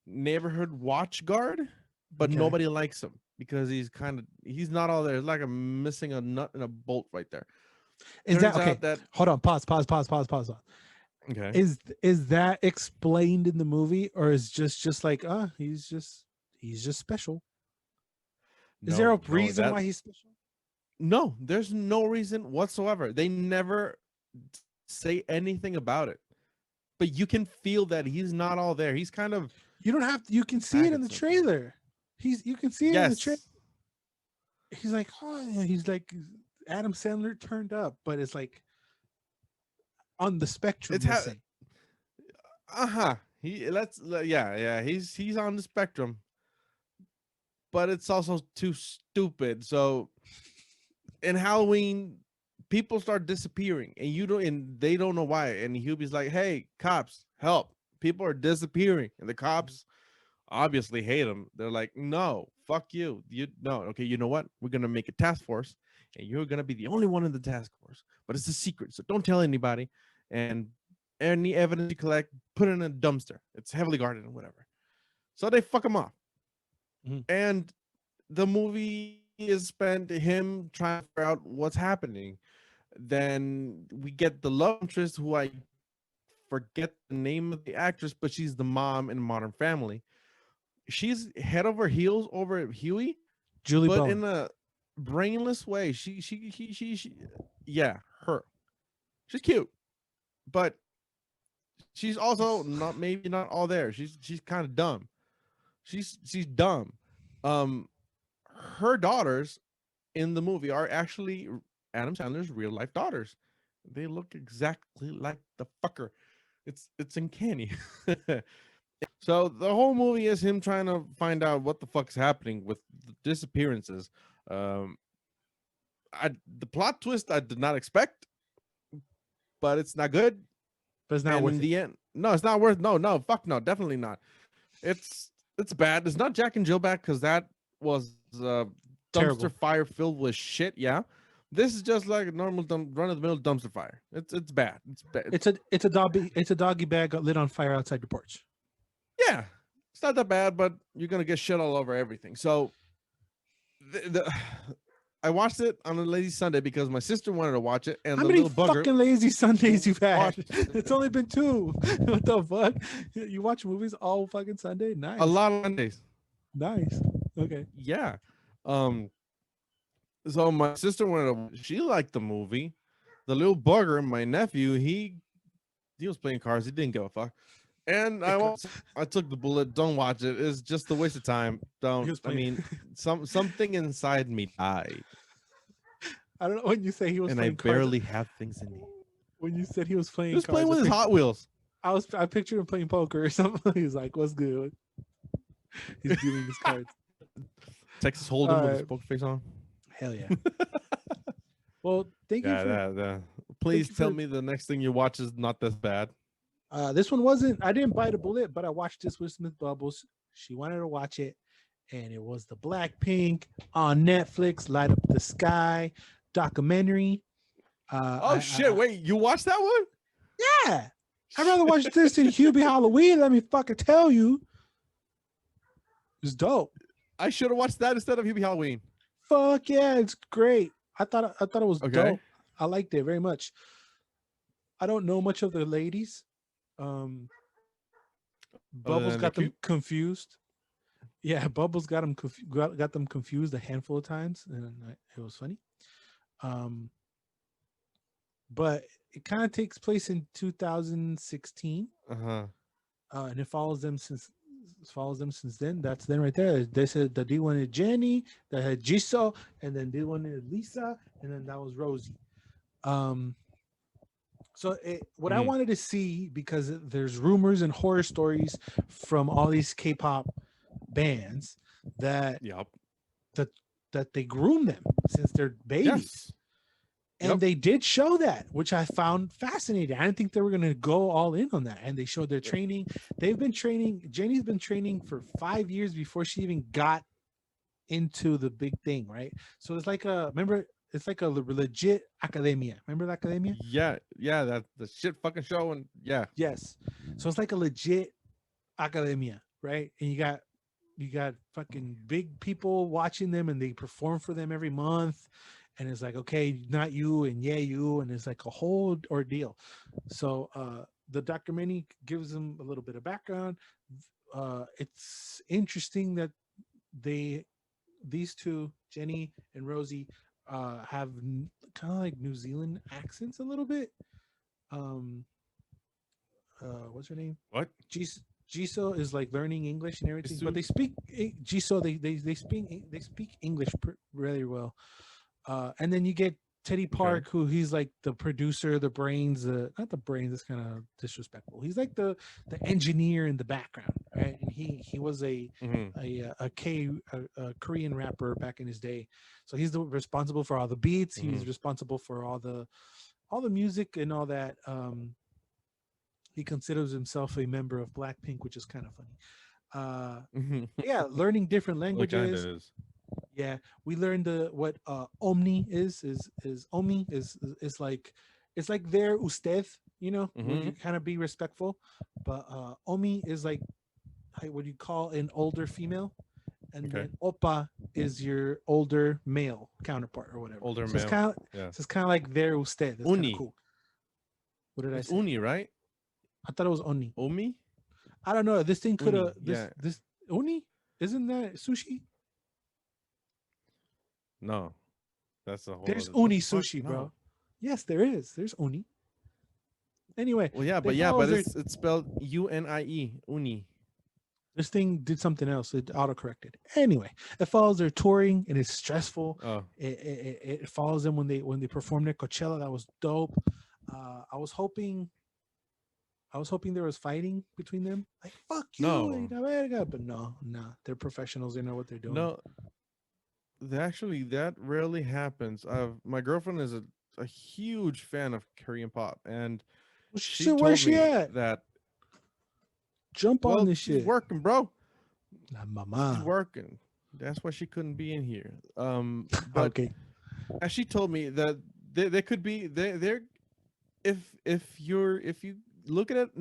neighborhood watch guard, but nobody likes him because he's not all there. It's like I'm missing a nut and a bolt right there. Is that okay? Hold on, pause. Okay. Is that explained in the movie, or is just like he's just special? Is there a reason why he's special? No, there's no reason whatsoever. They never say anything about it. But you can feel that he's not all there. He's kind of you don't have to, you can see it in the trailer. You can see it in the trailer. He's like, he's like Adam Sandler turned up, but it's like on the spectrum. He's on the spectrum, but it's also too stupid. So in Halloween, people start disappearing and they don't know why. And Hubie's like, hey, cops, help. People are disappearing. And the cops obviously hate him. They're like, no, fuck you. You know what? We're going to make a task force and you're going to be the only one in the task force, but it's a secret. So don't tell anybody. And any evidence you collect, put it in a dumpster. It's heavily guarded and whatever. So they fuck him off. And the movie is spent him trying to figure out what's happening. Then we get the love interest, who I forget the name of the actress, but she's the mom in Modern Family. She's head over heels over Huey, Julie but Bowen. in a brainless way. She yeah, her. She's cute, but she's also not all there. She's kind of dumb. She's dumb. her daughters in the movie are actually Adam Sandler's real life daughters. They look exactly like the fucker. It's uncanny. So the whole movie is him trying to find out what the fuck's happening with the disappearances. Um, the plot twist I did not expect, but it's not good. But it's not And worth in it. the end, no, it's not worth. No, fuck no, definitely not. It's bad. It's not Jack and Jill bad because that was Terrible. dumpster fire filled with shit. Yeah, this is just like a normal run of the mill dumpster fire. It's bad. It's bad. It's a doggy bag lit on fire outside your porch. Yeah, it's not that bad, but you're gonna get shit all over everything. So I watched it on a lazy Sunday because my sister wanted to watch it, and How the many little bugger fucking lazy Sundays you've had? watched It's only been 2. What the fuck? You watch movies all fucking Sunday? Nice. a lot of Mondays. Nice. Okay. Yeah. So my sister wanted to. She liked the movie. The little bugger, my nephew, he was playing cards. He didn't give a fuck. And I took the bullet. Don't watch it. It's just a waste of time. Don't. I mean, something inside me died. I don't know when you say he was and playing I cards. barely have things in me. When you said he was playing, He was playing with his Hot Wheels. I pictured him playing poker or something. He was like, "What's good?" He's dealing his cards. Texas Hold'em with his poker face on. Hell yeah. Well, thank you for. Please tell me the next thing you watch is not this bad. This one wasn't. I didn't bite a bullet, but I watched this with Smith Bubbles. She wanted to watch it, and it was the Blackpink on Netflix, Light Up the Sky documentary. Wait, you watched that one? Yeah. I'd rather watch this than Hubie Halloween. Let me fucking tell you. It's dope. I should have watched that instead of Hubie Halloween. Fuck yeah, it's great. I thought it was dope. I liked it very much. I don't know much of the ladies. Bubbles got them confused. Yeah, Bubbles got them confused a handful of times, and it was funny. But it kind of takes place in 2016. And it follows them since then. That's them right there. They said the D1 is Jenny, that had Jisoo, and then D1 is Lisa, and then that was Rosie. So what I wanted to see, because there's rumors and horror stories from all these K-pop bands that that they groom them since they're babies. And they did show that, which I found fascinating. I didn't think they were going to go all in on that. And they showed their training. They've been training. Jenny's been training for 5 years before she even got into the big thing, right? So it's like it's like a legit academia. Remember the academia? Yeah, that the shit fucking show. And yes. So it's like a legit academia, right? And you got fucking big people watching them, and they perform for them every month. And it's like, okay, not you, and yeah, you, and it's like a whole ordeal. So the documentary gives them a little bit of background. It's interesting that these two, Jenny and Rosie, have kind of like New Zealand accents a little bit. What's her name? What? Jisoo is like learning English and everything, but they speak Jisoo. They speak English really well. And then you get Teddy Park, who he's like the producer, the brains, not the brains, it's kind of disrespectful. He's like the engineer in the background, right? And he was a Korean rapper back in his day. So he's responsible for all the beats. He's responsible for all the music and all that. He considers himself a member of Blackpink, which is kind of funny. Yeah, learning different languages. Is. Yeah, we learned what Omni is Omni is like, it's like their usted, where you kind of be respectful, but Omi is like what you call an older female, and then Oppa is your older male counterpart or whatever. Older so male. It's kind of like their usted. It's Uni. Cool. What did I say? Uni, right? I thought it was Oni. Omi? I don't know. This thing could have this Uni? Isn't that sushi? No, that's a whole. There's uni sushi, bro. No. Yes, there is. There's uni. Anyway. Well, yeah, but it's spelled UNIE. Uni. This thing did something else. It auto-corrected. Anyway, it follows their touring and it's stressful. Oh It follows them when they performed at Coachella. That was dope. I was hoping there was fighting between them. Like fuck you, no, but no, they're professionals. They know what they're doing. no. Actually, that rarely happens. My girlfriend is a huge fan of Korean pop, and she Shit, where's told she me at? that. Jump on Well, this she's shit. working, bro. Nah, She's mama. working. That's why she couldn't be in here. But Okay. as she told me that they could be they're if you look at it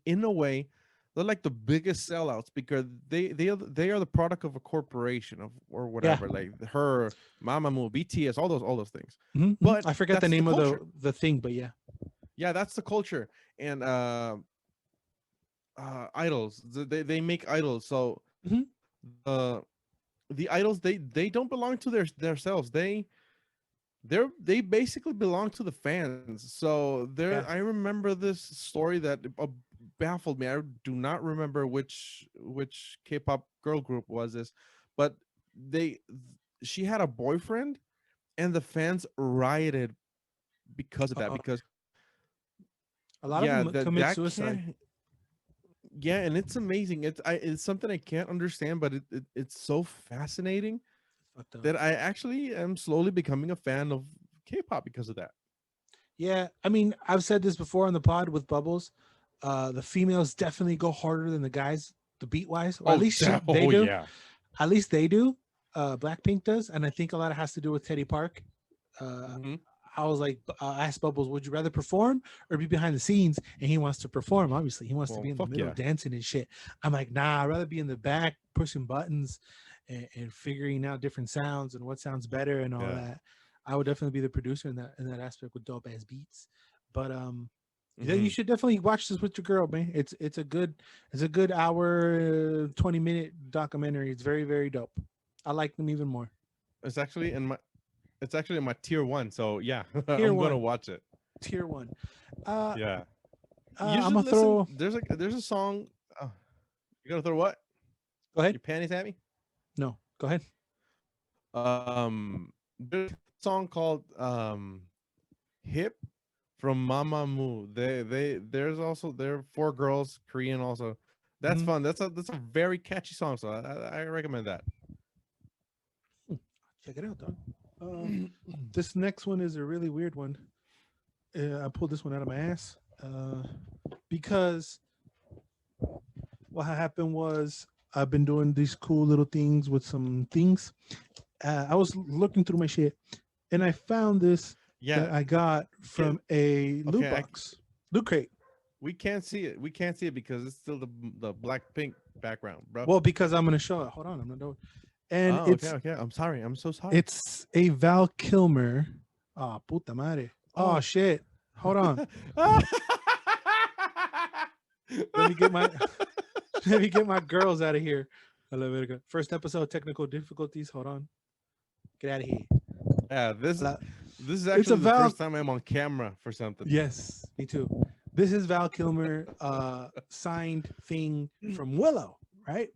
in a way, they're like the biggest sellouts because they are the product of a corporation of or Yeah. whatever, like her Mamamoo, BTS, all those things. Mhm, But I forget the that's name of culture. the thing, but yeah. Yeah, that's the culture. And idols, they make idols. So Mhm. uh the idols, they don't belong to themselves. They basically belong to the fans. So Yeah. I remember this story that baffled me. I do not remember which K-pop girl group was this, but they she had a boyfriend, and the fans rioted because of that. Uh-oh. Because A lot of yeah, them commit that suicide. can't. Yeah, and it's amazing. It's something I can't understand, but it's so fascinating Fucked up. that I actually am slowly becoming a fan of K-pop because of that. Yeah, I mean, I've said this before on the pod with Bubbles. The females definitely go harder than the guys, the beat wise, or at least they do. Yeah. At least they do. Blackpink does, and I think a lot of it has to do with Teddy Park. Uh, Hmm. I was like, I asked Bubbles, would you rather perform or be behind the scenes? And he wants to perform. Obviously, he wants to Well, be in the fuck middle yeah. dancing and shit. I'm like, nah, I'd rather be in the back pushing buttons and figuring out different sounds and what sounds better and all Yeah. that. I would definitely be the producer in that aspect with dope ass beats. But yeah, you Hmm. should definitely watch this with your girl, man. It's a good hour 20-minute documentary. It's very, very dope. I like them even more. It's actually in my it's actually in my tier 1. So yeah, Tier I'm gonna one. watch it. Tier one. Uh, Yeah. You I'm should gonna listen. throw. There's a song. Oh, you gonna throw what? Go ahead. Your panties at me? No, go ahead. There's a song called Hip from Mamamoo. There's also there are 4 girls, Korean also. That's Mhm. fun. That's a very catchy song. So I recommend that. Check it out, dog. This next one is a really weird one. I pulled this one out of my ass because what happened was I've been doing these cool little things with some things. I was looking through my shit and I found this Yeah. that I got Get, from a loot okay. box, loot crate. We can't see it. We can't see it because it's still the black pink background, bro. Well, because I'm gonna show it. Hold on, I'm gonna do it. And Oh, okay, okay. I'm sorry. I'm so sorry. it's a Val Kilmer. Oh, puta madre. Oh Oh. shit. Hold on. Let me get my let me get my girls out of here. First episode, technical difficulties. Hold on. Get out of here. Yeah, this is It's a actually the Val. first time I'm on camera for something. Yes, me too. This is Val Kilmer signed thing from Willow, right?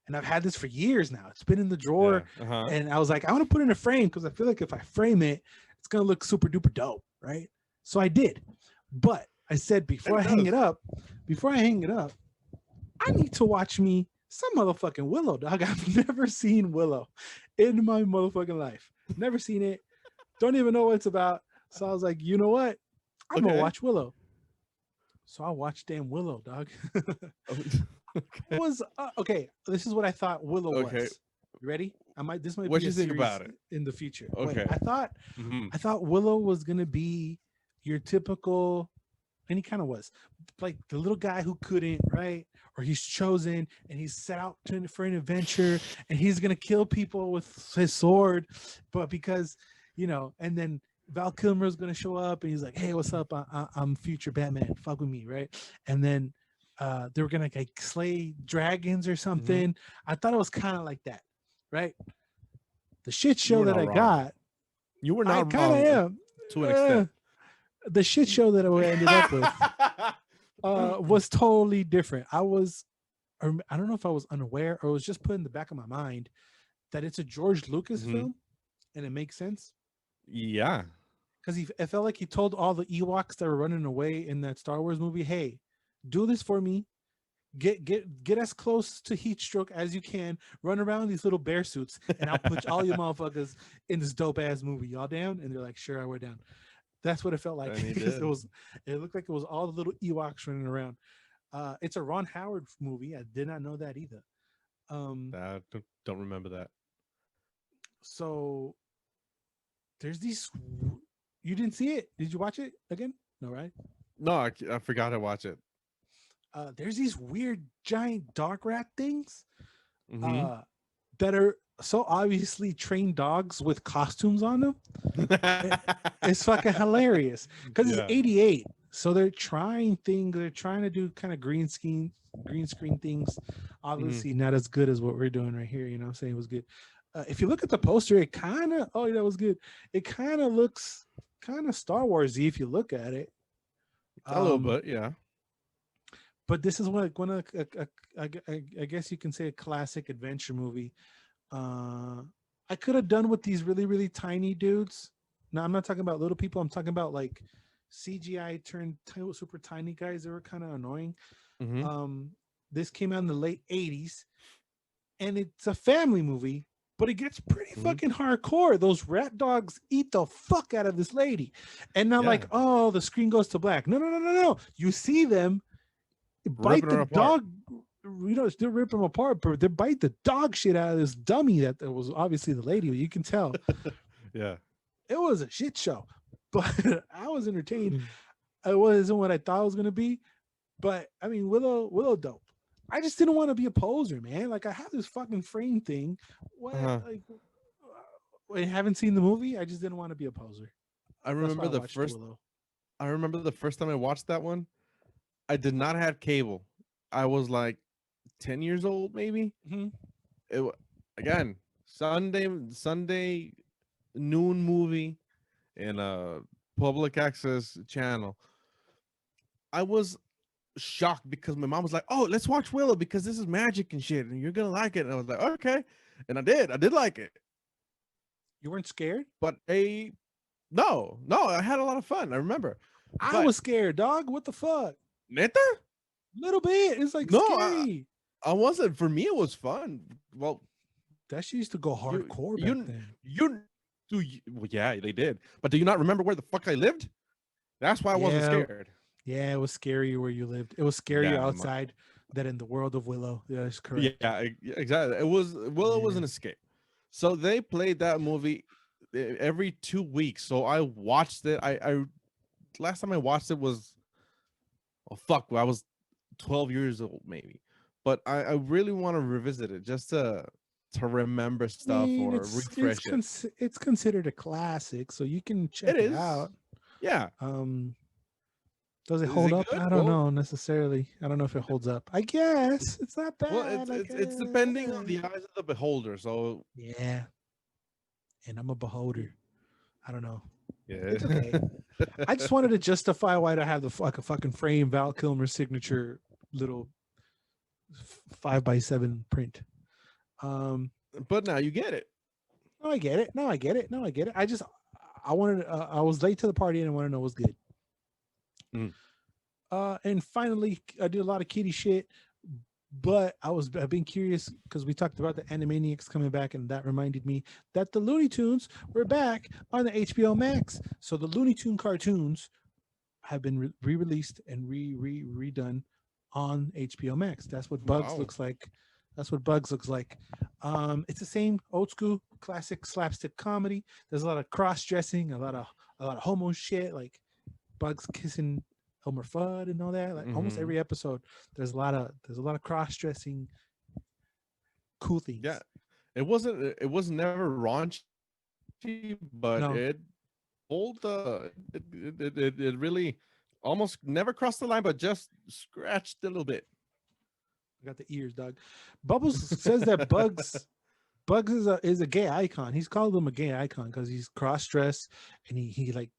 And I've had this for years now. It's been in the drawer. Yeah. Uh-huh. And I was like, I want to put it in a frame because I feel like if I frame it, it's gonna look super duper dope, right? So I did. But I said before I hang it up, I need to watch me some motherfucking Willow, dog. I've never seen Willow in my motherfucking life. Never seen it. Don't even know what it's about. So I was like, you know what? I'm gonna watch Willow. So I watched damn Willow, dog. Okay. Was okay. This is what I thought Willow was. You ready? This might What be you a think series about it? in the future. Okay. Wait, I thought Willow was gonna be your typical, and he kind of was, like the little guy who couldn't, right? Or he's chosen and he's set out for an adventure and he's gonna kill people with his sword, but because and then Val Kilmer is gonna show up and he's like, "Hey, what's up? I'm future Batman. Fuck with me, right?" And then they were gonna like slay dragons or something. I thought it was kind of like that, right? The shit show that I got, you were I not kind of wrong am to an extent. The shit show that I ended up with was totally different. I was or I don't know if I was unaware or it was just put in the back of my mind that it's a George Lucas Hmm. film, and it makes sense Yeah. because it felt like he told all the Ewoks that were running away in that Star Wars movie, "Hey, do this for me. Get as close to heat stroke as you can. Run around in these little bear suits, and I'll put all your motherfuckers in this dope ass movie. Y'all down?" And they're like, "Sure, we're down." That's what it felt like And he because did. it looked like it was all the little Ewoks running around. It's a Ron Howard movie. I did not know that either. I don't remember that. So there's these. You didn't see it? Did you watch it again? No, right? No, I forgot to watch it. There's these weird giant dog rat things Hmm. uh, that are so obviously trained dogs with costumes on them. It- it's fucking hilarious because it's Yeah. 88. So they're trying things. They're trying to do kind of green screen things. Hmm. Obviously, not as good as what we're doing right here. You know what I'm saying? It was good. If you look at the poster, it kind of, oh, yeah, that was good. It kind of looks kind of Star Warsy if you look at it. A little Um, bit, yeah. but this is one of I guess you can say a classic adventure movie. Uh, I could have done with these really tiny dudes. Now I'm not talking about little people. I'm talking about like CGI turned super tiny guys that were kind of annoying. Hmm. Um, this came out in the late '80s, and it's a family movie, but it gets pretty Hmm. fucking hardcore. Those rat dogs eat the fuck out of this lady, and not Yeah. like, oh, the screen goes to black. No. You see them bite Ripping the her apart. dog. You know, still rip them apart, but they bite the dog shit out of this dummy that was obviously the lady. You can tell Yeah. it was a shit show, but I was entertained. It wasn't what I thought it was gonna be, but I mean, Willow dope. I just didn't want to be a poser, man. Like I have this fucking frame thing. What Uh-huh. like I haven't seen the movie. I just didn't want to be a poser. I That's why remember I the watched first. Willow. I remember the first time I watched that one. I did not have cable. I was like 10 years old, maybe. Mhm. It again Sunday noon movie in a public access channel. I was shocked because my mom was like, "Oh, let's watch Willow because this is magic and shit, and you're gonna like it." And I was like, "Okay," and I did. I did like it, You weren't scared? but no, I had a lot of fun. I remember, I but was scared, dog. What the fuck? neta, Little bit. It's like no, scary. I wasn't. For me, it was fun. Well, That shit used to go you hardcore back you then. you well, yeah, they did. But do you not remember where the fuck I lived? That's why I wasn't Yeah, scared. yeah, it was scarier where you lived. It was scarier Yeah, outside than in the world of Willow. Yeah, that's correct. yeah, exactly. It was It was Yeah. an escape. So they played that movie every 2 weeks. So I watched it. I last time I watched it was, oh fuck, I was 12 years old maybe. But I really want to revisit it just to remember I stuff mean, or refresh it. it's considered a classic, so you can It check it is. out. Yeah. Um, does it Is hold it up? good? I don't Well, know necessarily. I don't know if it holds up. I guess it's not well, bad. I it's depending on guess. the eyes of the beholder. So Yeah, and I'm a beholder. I don't know. yeah. It's okay. I just wanted to justify why I have the like a fucking frame Val Kilmer signature little 5x7 print. Um, But now you get it. no, I get it. No, I get it. No, I get it. I wanted. I was late to the party and I want to know what's good. Mm. And finally, I did a lot of kitty shit, but I've been curious because we talked about the Animaniacs coming back, and that reminded me that the Looney Tunes were back on the HBO Max. So the Looney Tune cartoons have been re-released and redone on HBO Max. That's what Bugs Wow. looks like. That's what Bugs looks like. It's the same old school classic slapstick comedy. There's a lot of cross dressing, a lot of homo shit, like Bugs kissing Elmer Fudd and all that. Like almost Hmm. every episode, there's a lot of cross dressing, cool Yeah. things. It was never raunchy, but it No, pulled it really almost never crossed the line, but just scratched a little bit. I got the ears, dog. Bubbles says that Bugs is a gay icon. He's called him a gay icon because he's cross dressed and he like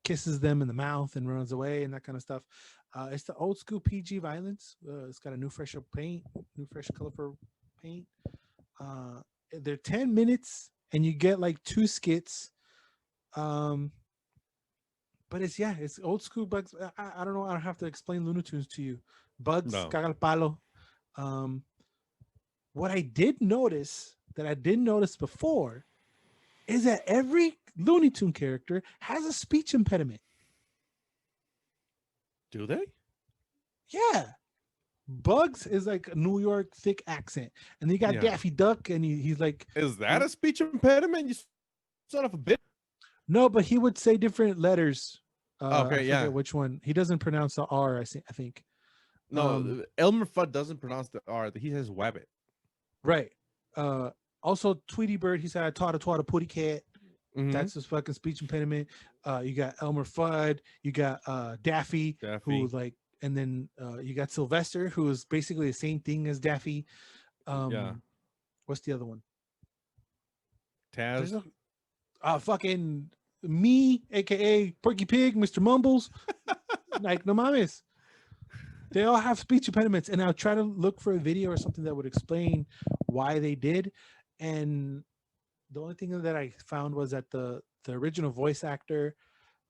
kisses them in the mouth and runs away and that kind of stuff. It's the old school PG violence. It's got a new, fresher paint, new, fresh, colorful paint. Uh, they're 10 minutes, and you get like 2 skits. Um, but it's old school Bugs. I don't know. I don't have to explain Looney Tunes to you. Bugs, No. caga el palo. Um, what I did notice that I didn't notice before is that every Looney Tune character has a speech impediment. Do they? Yeah. Bugs is like a New York thick accent. And then you got Yeah. Daffy Duck, and he's like, Is that a speech impediment? You son of a bitch. no, but he would say different letters. Okay, I yeah. forget which one. He doesn't pronounce the R, I think. No, Elmer Fudd doesn't pronounce the R. He says wabbit. Right. Also, Tweety Bird, he said, I taught a putty cat. Mhm. That's his fucking speech impediment. You got Elmer Fudd. You got Daffy, who's like, and then you got Sylvester, who is basically the same thing as Daffy. Yeah. What's the other one? Taz. Fucking me, aka Porky Pig, Mr. Mumbles. Like, no mames. They all have speech impediments, and I'll try to look for a video or something that would explain why they did. And the only thing that I found was that the original voice actor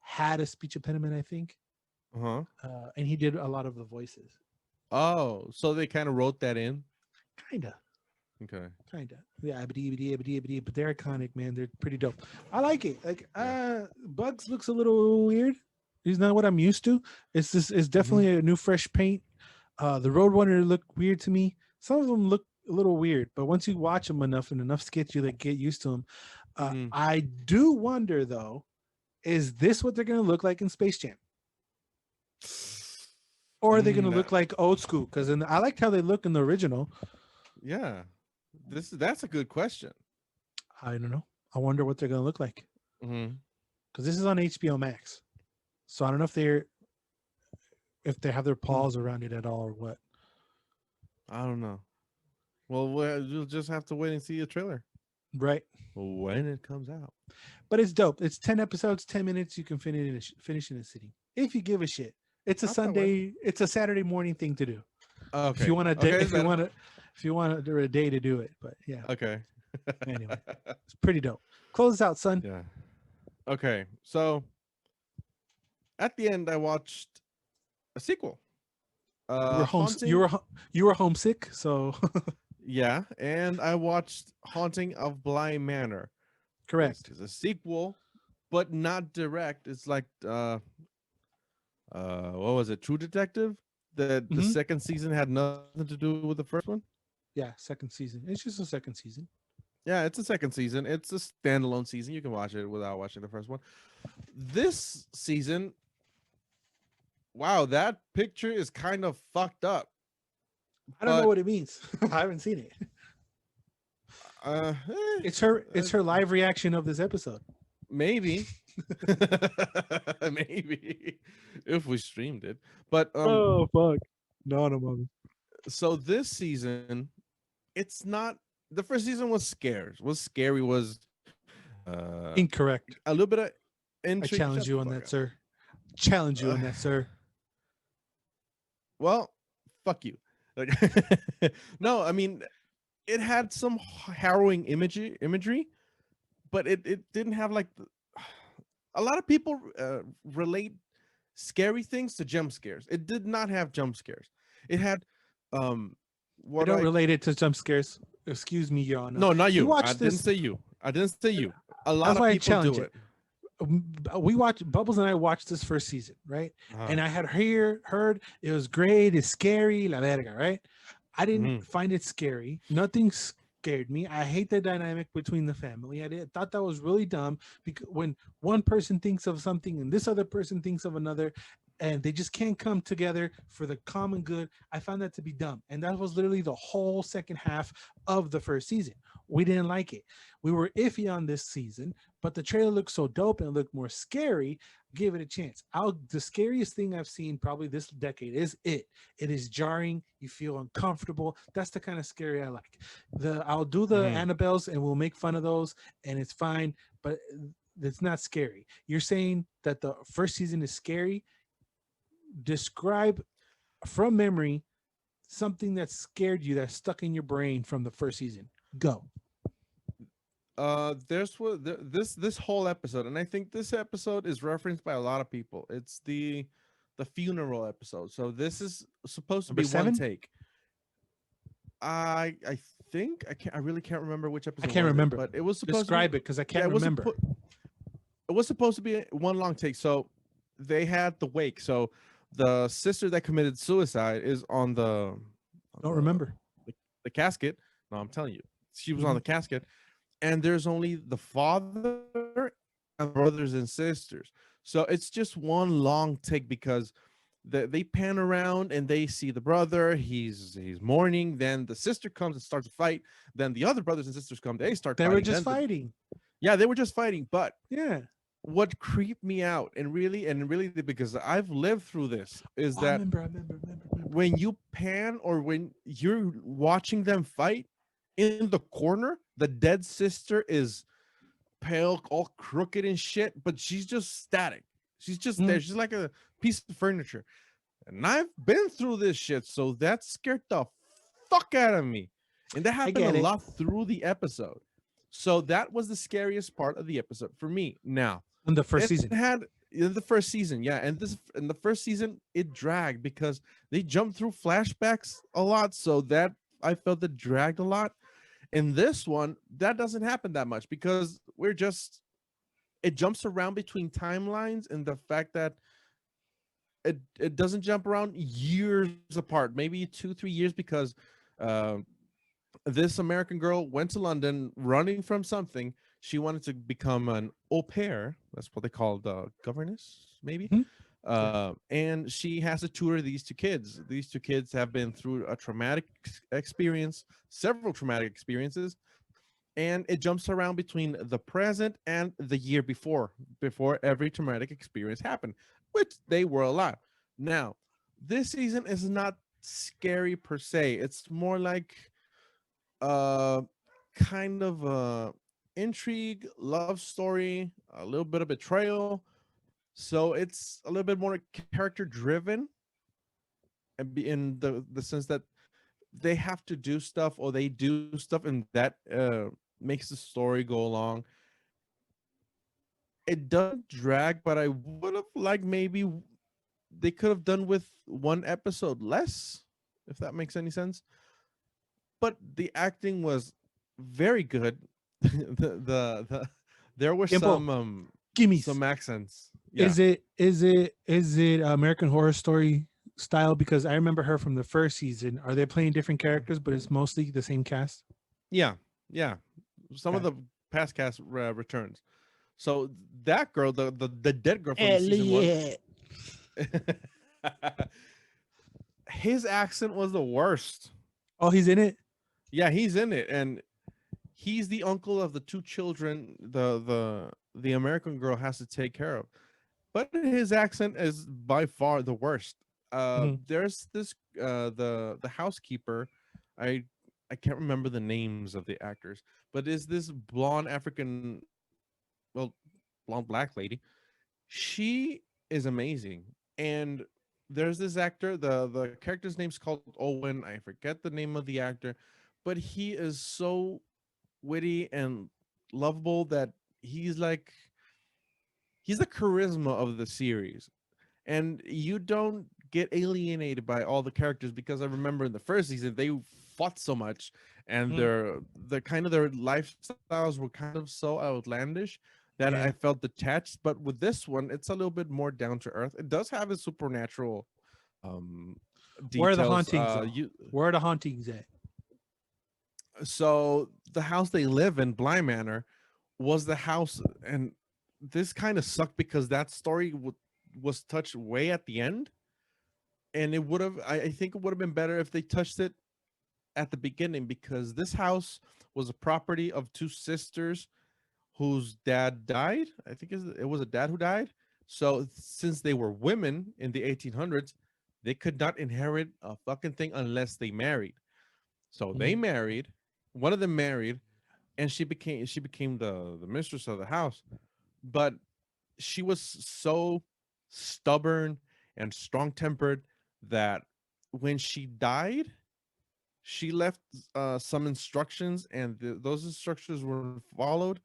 had a speech impediment, I think. And he did a lot of the voices. Oh, so they kind of wrote that in? Kinda. Okay. Kinda. Yeah, abidi, but they're iconic, man. They're pretty dope. I like it. Like, Bugs looks a little weird. He's not what I'm used to. It's definitely a new fresh paint. The Roadrunner look weird to me. Some of them look a little weird, but once you watch them enough and enough skits, you like get used to them. I do wonder though, is this what they're gonna look like in Space Jam? Or are they gonna look like old school? Because I liked how they look in the original. Yeah. That's a good question. I don't know. I wonder what they're gonna look like. Because this is on HBO Max. So I don't know if they have their paws around it at all or what. I don't know. Well, you'll just have to wait and see a trailer. Right. When it comes out. But it's dope. It's 10 episodes, 10 minutes. You can finish in a sitting. If you give a shit. It's a it's a Saturday morning thing to do. Okay. If you want a day to do it. But yeah. Okay. Anyway, it's pretty dope. Close us out, son. Yeah. Okay. So at the end, I watched a sequel. You were homesick, so yeah, and I watched Haunting of Bly Manor. Correct. It's a sequel, but not direct. It's like what was it? True Detective? The second season had nothing to do with the first one. Yeah, second season. It's just a second season. Yeah, it's a second season. It's a standalone season. You can watch it without watching the first one. This season, wow, that picture is kind of fucked up. I don't know what it means. I haven't seen it. It's her live reaction of this episode. Maybe. Maybe if we streamed it. But oh fuck. No, mom. So this season, it's not the first season was scares. Was incorrect. A little bit of intrigue. I challenge you on that, sir. Challenge you on that, sir. Well, fuck you. No, I mean, it had some harrowing imagery, but it didn't have like a lot of people relate scary things to jump scares. It did not have jump scares. It had I don't relate it to jump scares. Excuse me, Your Honor. No, not you. I didn't say you. A lot of people do it. We watched Bubbles and I watched this first season, right? And I had heard it was great, it's scary, la verga, right? I didn't find it scary. Nothing scared me. I hate the dynamic between the family. I thought that was really dumb because when one person thinks of something and this other person thinks of another, and they just can't come together for the common good. I found that to be dumb. And that was literally the whole second half of the first season. We didn't like it. We were iffy on this season, but the trailer looked so dope and it looked more scary. Give it a chance. The scariest thing I've seen probably this decade is it. It is jarring. You feel uncomfortable. That's the kind of scary I like. I'll do the Annabelles and we'll make fun of those and it's fine, but it's not scary. You're saying that the first season is scary. describe from memory something that scared you that stuck in your brain from the first season. Go. This whole episode, and I think this episode is referenced by a lot of people. It's the funeral episode. So this is supposed to Number be one 7? take. I think I really can't remember which I episode can't was it, remember. but it was supposed Describe to it because I be, can't remember. it was supposed to be one long take. So they had the wake. So the sister that committed suicide is on Don't remember. the casket. No, I'm telling you, she was Mhm. on the casket, and there's only the father and brothers and sisters. So it's just one long take because they pan around and they see the brother. He's mourning. Then the sister comes and starts a fight. Then the other brothers and sisters come. They start They fighting. were just Then fighting. yeah, they were just fighting. But Yeah. what creeped me out and really because I've lived through this is I that remember. when you pan or when you're watching them fight in the corner, the dead sister is pale, all crooked and shit, but she's just static. She's just there. She's like a piece of furniture. And I've been through this shit, so that scared the fuck out of me. And that happened a lot through the episode. So that was the scariest part of the episode for me. Now, In the first season. In the first season, yeah. And in the first season, it dragged because they jumped through flashbacks a lot. So that I felt it dragged a lot. In this one, that doesn't happen that much because it jumps around between timelines and the fact that it doesn't jump around years apart, maybe 2-3 years, because uh, this American girl went to London running from something. She wanted to become an au pair. That's what they call the governess, maybe. And she has to tutor these two kids. These two kids have been through a traumatic experience, several traumatic experiences, and it jumps around between the present and the year before every traumatic experience happened, which they were a lot. Now, this season is not scary per se. It's more like kind of intrigue, love story, a little bit of betrayal. So it's a little bit more character driven, and in the sense that they have to do stuff or they do stuff, and that makes the story go along. It doesn't drag, but I would have liked maybe they could have done with one episode less, if that makes any sense. But the acting was very good. There were some accents. Yeah. Is it American Horror Story style? Because I remember her from the first season. Are they playing different characters, but it's mostly the same cast? Yeah. Some of the past cast returns. So that girl, the dead girl from season 1, his accent was the worst. Oh, he's in it? Yeah, he's in it, and he's the uncle of the two children the American girl has to take care of. But his accent is by far the worst. There's this the housekeeper. I can't remember the names of the actors, but is this blonde African, well, blonde black lady. She is amazing. And there's this actor, the character's name's called Owen. I forget the name of the actor, but he is so witty and lovable that he's the charisma of the series. And you don't get alienated by all the characters, because I remember in the first season they fought so much, and their lifestyles were kind of so outlandish that I felt detached. But with this one, it's a little bit more down to earth. It does have a supernatural details. Where are the hauntings? Where are the hauntings at? So the house they live in, Bly Manor, was the house, and this kind of sucked because that story was touched way at the end, and it would have, I think it would have been better if they touched it at the beginning, because this house was a property of two sisters whose dad died. I think it was a dad who died. So since they were women in the 1800s, they could not inherit a fucking thing unless they married. So they married. One of them married, and she became the mistress of the house. But she was so stubborn and strong-tempered that when she died, she left some instructions, and those instructions were followed,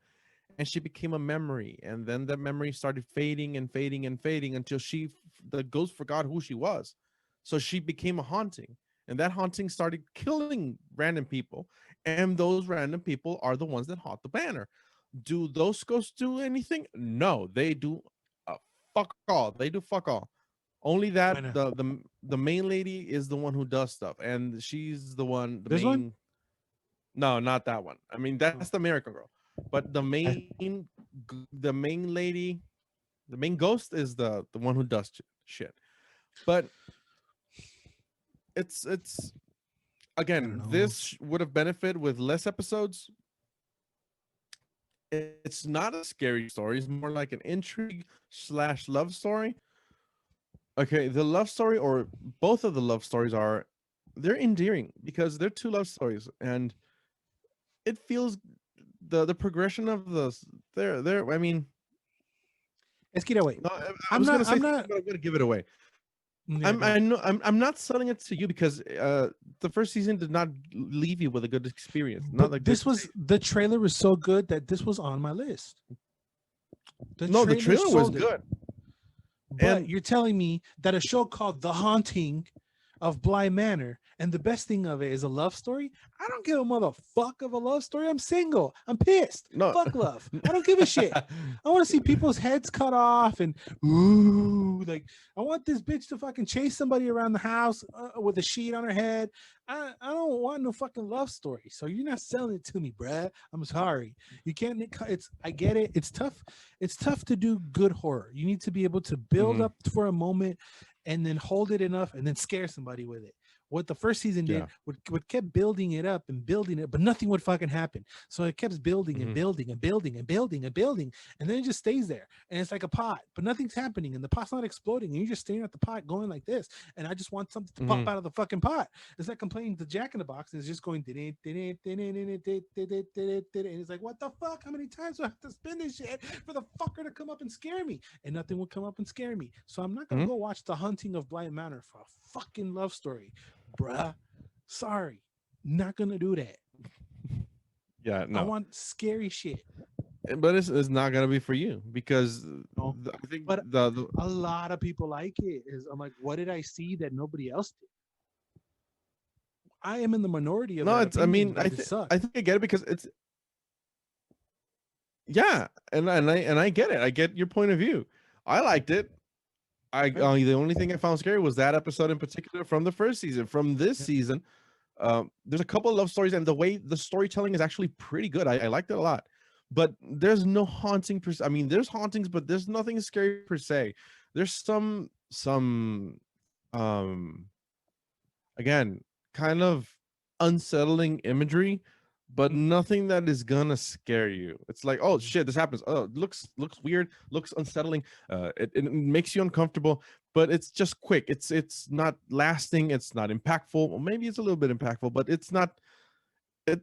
and she became a memory. And then that memory started fading and fading and fading until the ghost forgot who she was. So she became a haunting, and that haunting started killing random people. And those random people are the ones that haunt the banner. Do those ghosts do anything? No, they do fuck all. They do fuck all. Only that the main lady is the one who does stuff, and she's the one. This one? No, not that one. I mean, that's the Miracle Girl, but the main lady, the main ghost is the one who does shit. But it's again, this would have benefited with less episodes. It's not a scary story. It's more like an intrigue / love story. Okay, the love story, or both of the love stories, they're endearing because they're two love stories, and it feels the progression of they're I mean, let's get away. No, I'm not going to give it away. Yeah, I'm not selling it to you because the first season did not leave you with a good experience. Not like the trailer was so good that this was on my list. The trailer was good. But you're telling me that a show called The Haunting of Bly Manor, and the best thing of it is a love story? I don't give a motherfuck of a love story. I'm single. I'm pissed. No. Fuck love. I don't give a shit. I want to see people's heads cut off and ooh, like I want this bitch to fucking chase somebody around the house with a sheet on her head. I don't want no fucking love story. So you're not selling it to me, bruh. I'm sorry. You can't. I get it. It's tough. It's tough to do good horror. You need to be able to build up for a moment and then hold it enough and then scare somebody with it. What the first season did, what kept building it up and building it, but nothing would fucking happen. So it kept building and building and building and building and building, and then it just stays there. And it's like a pot, but nothing's happening, and the pot's not exploding, and you're just staring at the pot going like this. And I just want something to pop out of the fucking pot. It's like I'm playing the Jack in the Box, and it's just going, and it's like, what the fuck? How many times do I have to spin this shit for the fucker to come up and scare me? And nothing will come up and scare me. So I'm not gonna go watch The Haunting of Bly Manor for a fucking love story. Bruh, sorry, not gonna do that. Yeah, no. I want scary shit, but it's not gonna be for you because I think, but a lot of people like it. I'm like, what did I see that nobody else did? I am in the minority of that opinion, I think I get it because it's and I get it. I get your point of view. I liked it. The only thing I found scary was that episode in particular from the first season. From this season, there's a couple of love stories, and the way the storytelling is actually pretty good. I liked it a lot, but there's no haunting. I mean, there's hauntings, but there's nothing scary per se. There's some again, kind of unsettling imagery, but nothing that is gonna scare you. It's like, oh shit, this happens. Oh, it looks weird, looks unsettling. It makes you uncomfortable, but it's just quick. It's not lasting. It's not impactful. Well, maybe it's a little bit impactful, but it's not. It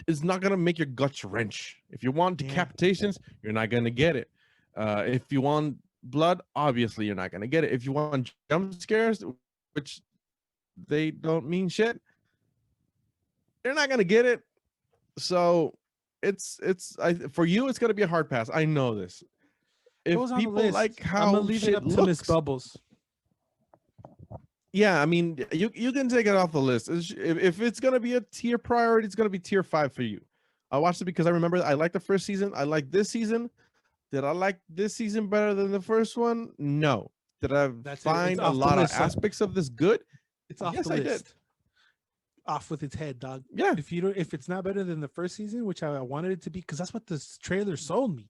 is not gonna make your guts wrench. If you want decapitations, you're not gonna get it. If you want blood, obviously you're not gonna get it. If you want jump scares, which they don't mean shit, you're not gonna get it. So for you, it's gonna be a hard pass. I know this. If people like how I'm gonna leave it up to Miss Bubbles. Yeah, I mean, you can take it off the list. If it's gonna be a tier priority, it's gonna be tier 5 for you. I watched it because I remember I liked the first season. I like this season. Did I like this season better than the first one? No. Did I find a lot of aspects of this good? It's off the list. I did. Off with its head, dog. Yeah. If it's not better than the first season, which I wanted it to be, because that's what this trailer sold me.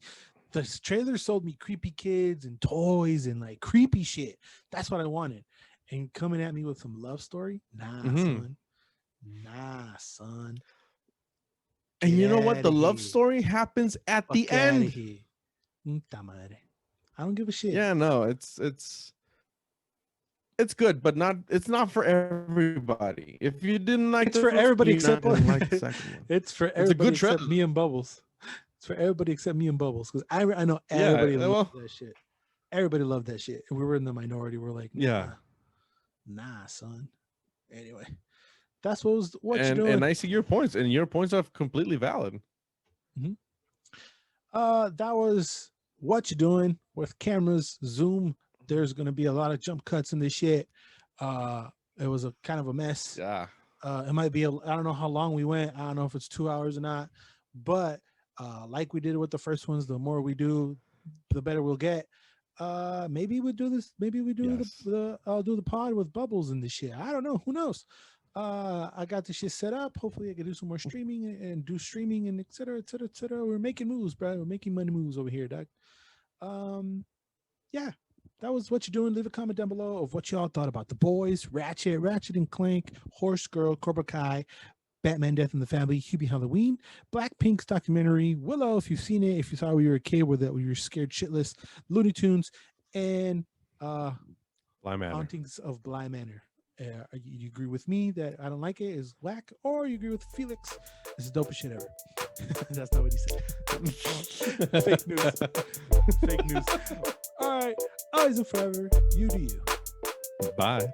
The trailer sold me creepy kids and toys and like creepy shit. That's what I wanted. And coming at me with some love story, son. Nah, son. And you know what? The love story happens at the end. I don't give a shit. Yeah, no, it's good, but it's not for everybody. If you didn't like it's for everybody except like the second one. It's for everybody except me and Bubbles. It's for everybody except me and Bubbles because I know everybody loves that shit. Everybody loved that shit. We were in the minority. We're like, Yeah. nah, son. Anyway, that's what you And doing. I see your points, and your points are completely valid. That was What You Doing with cameras, zoom. There's gonna be a lot of jump cuts in this shit. It was a kind of a mess. Yeah. It might be I don't know how long we went. I don't know if it's 2 hours or not, but like we did with the first ones, the more we do, the better we'll get. Maybe we do this. Maybe we do Yes. I'll do the pod with bubbles and this shit. I don't know. Who knows? I got this shit set up. Hopefully I can do some more streaming and do streaming and et cetera, et cetera, et cetera. We're making moves, bro. We're making money moves over here, Doc. Yeah, that was What You Doing. Leave a comment down below of what y'all thought about The Boys, Ratched and Clank, Horse Girl, Cobra Kai, Batman Death in the Family, Hubie Halloween, Blackpink's documentary, Willow, if you've seen it, if you thought we were a kid with that, we were scared shitless, Looney Tunes, and Bly Manor. Hauntings of Bly Manor. You agree with me that I don't like it, is whack, or you agree with Felix, it's the dopest shit ever. That's not what he said. Fake news. Fake news. All right, always and forever, you do you. Bye.